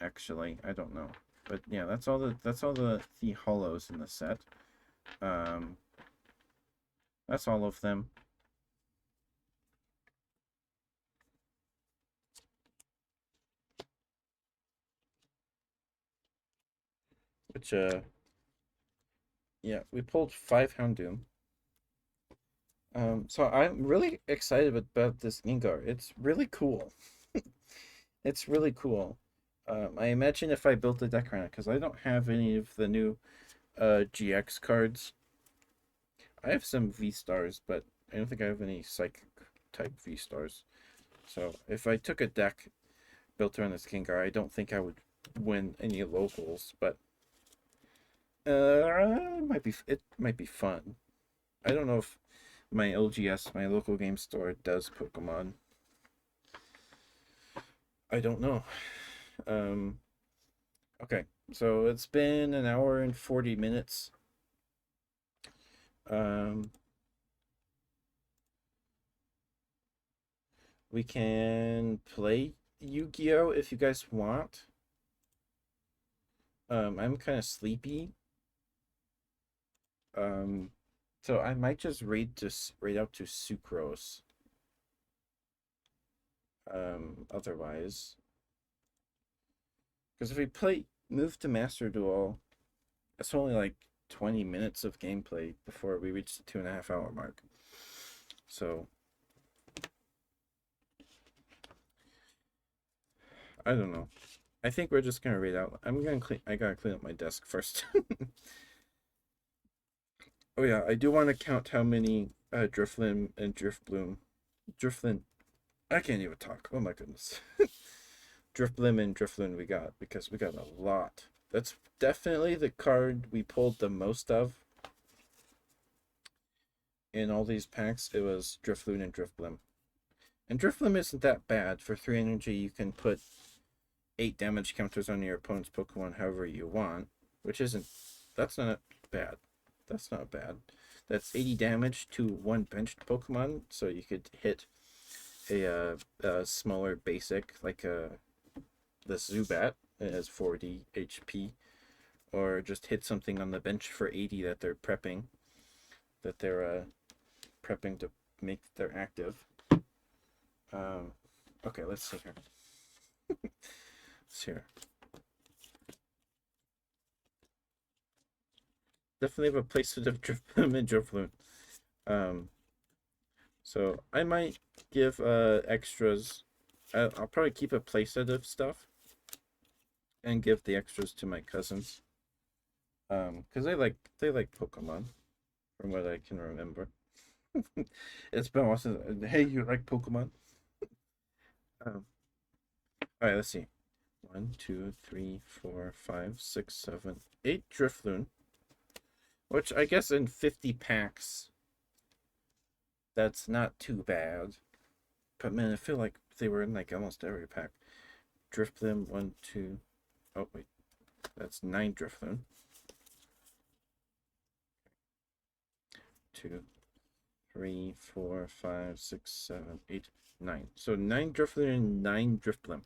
Actually, I don't know. But yeah, that's all the hollows in the set. That's all of them. Which yeah, we pulled 5 Houndoom. So I'm really excited about this Gengar. It's really cool. It's really cool. I imagine if I built a deck around it, because I don't have any of the new GX cards. I have some V-Stars, but I don't think I have any Psychic type V-Stars. So if I took a deck built around this Gengar, I don't think I would win any locals, but it might be fun. I don't know if my LGS, my local game store, does Pokemon. I don't know. Um, okay, so it's been an hour and 40 minutes. Um, we can play Yu-Gi-Oh if you guys want. I'm kind of sleepy. Um, so I might just raid out to Sucrose. Otherwise, because if we play move to Master Duel, it's only like 20 minutes of gameplay before we reach the 2.5 hour mark. So I don't know. I think we're just gonna raid out. I gotta clean up my desk first. Oh yeah, I do want to count how many Drifloon and Drifbloom. Drifloon. I can't even talk. Oh my goodness. Drifblim and Drifloon we got, because we got a lot. That's definitely the card we pulled the most of in all these packs. It was Drifloon and Drifblim. And Drifblim isn't that bad. For 3 energy, you can put 8 damage counters on your opponent's Pokemon however you want, which isn't. That's not bad. That's not bad. That's 80 damage to 1 benched Pokemon, so you could hit a smaller basic like the Zubat. It has 40 HP, or just hit something on the bench for 80 that they're prepping to make their active. Okay, let's see here. Let's see here. Definitely have a placement of Drifloon and Drifloon. So I might give extras. I'll probably keep a playset of stuff and give the extras to my cousins. Because they like Pokemon, from what I can remember. It's been a while since. Hey, you like Pokemon? All right, let's see. 1, 2, 3, 4, 5, 6, 7, 8 Drifloon, which I guess in 50 packs, that's not too bad. But man, I feel like they were in like almost every pack. Drifloon, 1, 2. Oh wait, that's 9 Drifloon. 2, 3, 4, 5, 6, 7, 8, 9. So 9 Drifloon and 9 Drifblim.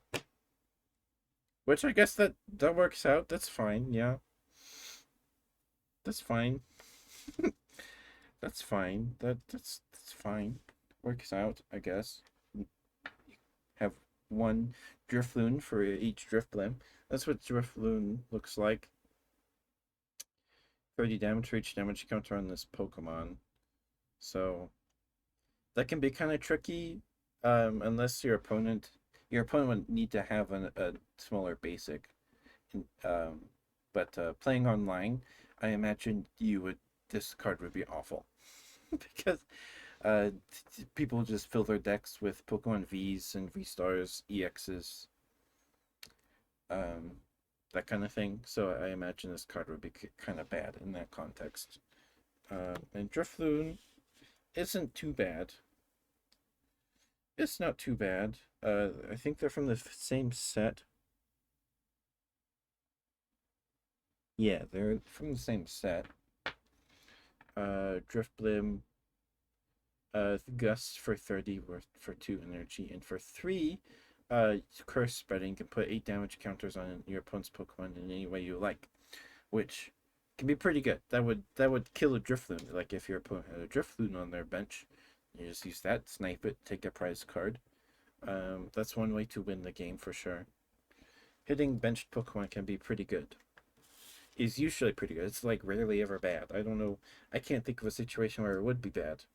Which I guess that works out. That's fine. Yeah, that's fine. That's fine. That's fine. Works out, I guess. Have 1 Drifloon for each Drifblim. That's what Drifloon looks like. 30 damage for each damage counter on this Pokemon. So that can be kind of tricky, unless your opponent would need to have a smaller basic. But playing online, I imagine this card would be awful because people just fill their decks with Pokemon Vs and V Stars, EXs, that kind of thing. So I imagine this card would be kind of bad in that context. And Drifloon isn't too bad. It's not too bad. I think they're from the same set. Yeah, they're from the same set. Drifblim, Gust for 30 worth for 2 energy, and for 3, Curse Spreading can put 8 damage counters on your opponent's Pokemon in any way you like, which can be pretty good. That would kill a Drifloon. Like if your opponent had a Drifloon on their bench, you just use that, snipe it, take a prize card. That's one way to win the game for sure. Hitting benched Pokemon can be pretty good. Is usually pretty good. It's like rarely ever bad. I don't know. I can't think of a situation where it would be bad.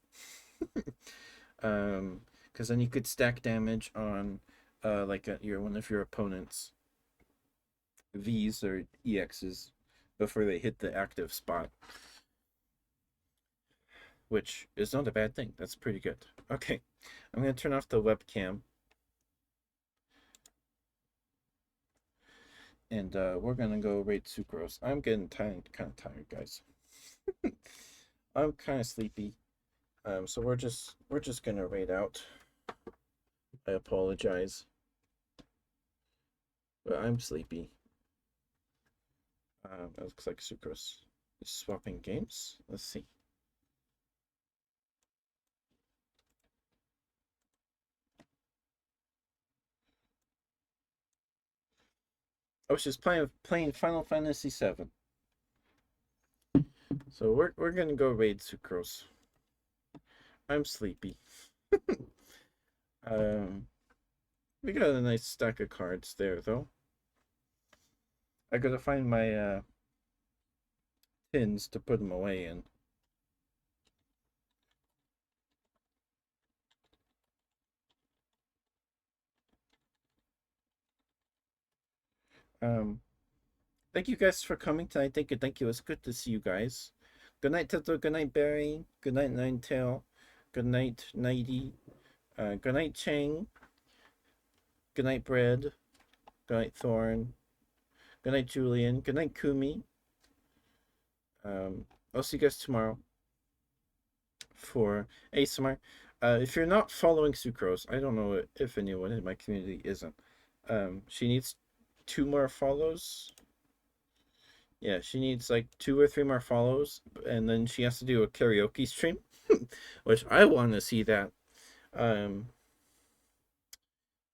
Because then you could stack damage on one of your opponent's V's or EXs before they hit the active spot, which is not a bad thing. That's pretty good. Okay, I'm gonna turn off the webcam. And we're gonna go raid Sucrose. I'm getting kind of tired, guys. I'm kind of sleepy. So we're just gonna raid out. I apologize, but I'm sleepy. It looks like Sucrose is swapping games. Let's see. Oh, she's playing Final Fantasy VII. So we're gonna go raid Sucrose. I'm sleepy. um, we got a nice stack of cards there, though. I gotta find my tins to put them away in. Thank you guys for coming tonight. Thank you. It's good to see you guys. Good night, Tito. Good night, Barry. Good night, Ninetail. Good night, Nighty. Good night, Chang. Good night, Bread. Good night, Thorn. Good night, Julian. Good night, Kumi. I'll see you guys tomorrow for ASMR. If you're not following Sucrose, I don't know if anyone in my community isn't. She needs 2 more follows. Yeah, she needs like 2 or 3 more follows, and then she has to do a karaoke stream, which I want to see that. Um,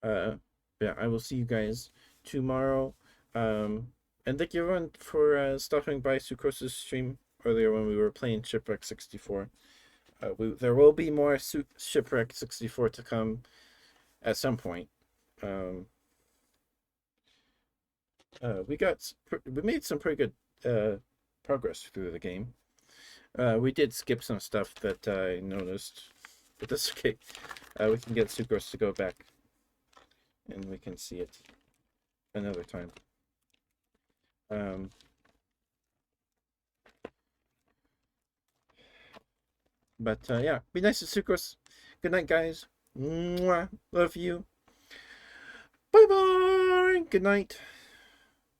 yeah, I will see you guys tomorrow. And thank you everyone for stopping by Sucrose's stream earlier when we were playing Shipwreck 64. There will be more Shipwreck 64 to come at some point. We made some pretty good progress through the game. We did skip some stuff that I noticed, but that's okay. We can get Sucrose to go back, and we can see it another time. But yeah, be nice to Sucrose. Good night, guys. Mwah. Love you. Bye bye. Good night.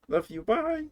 Love you. Bye.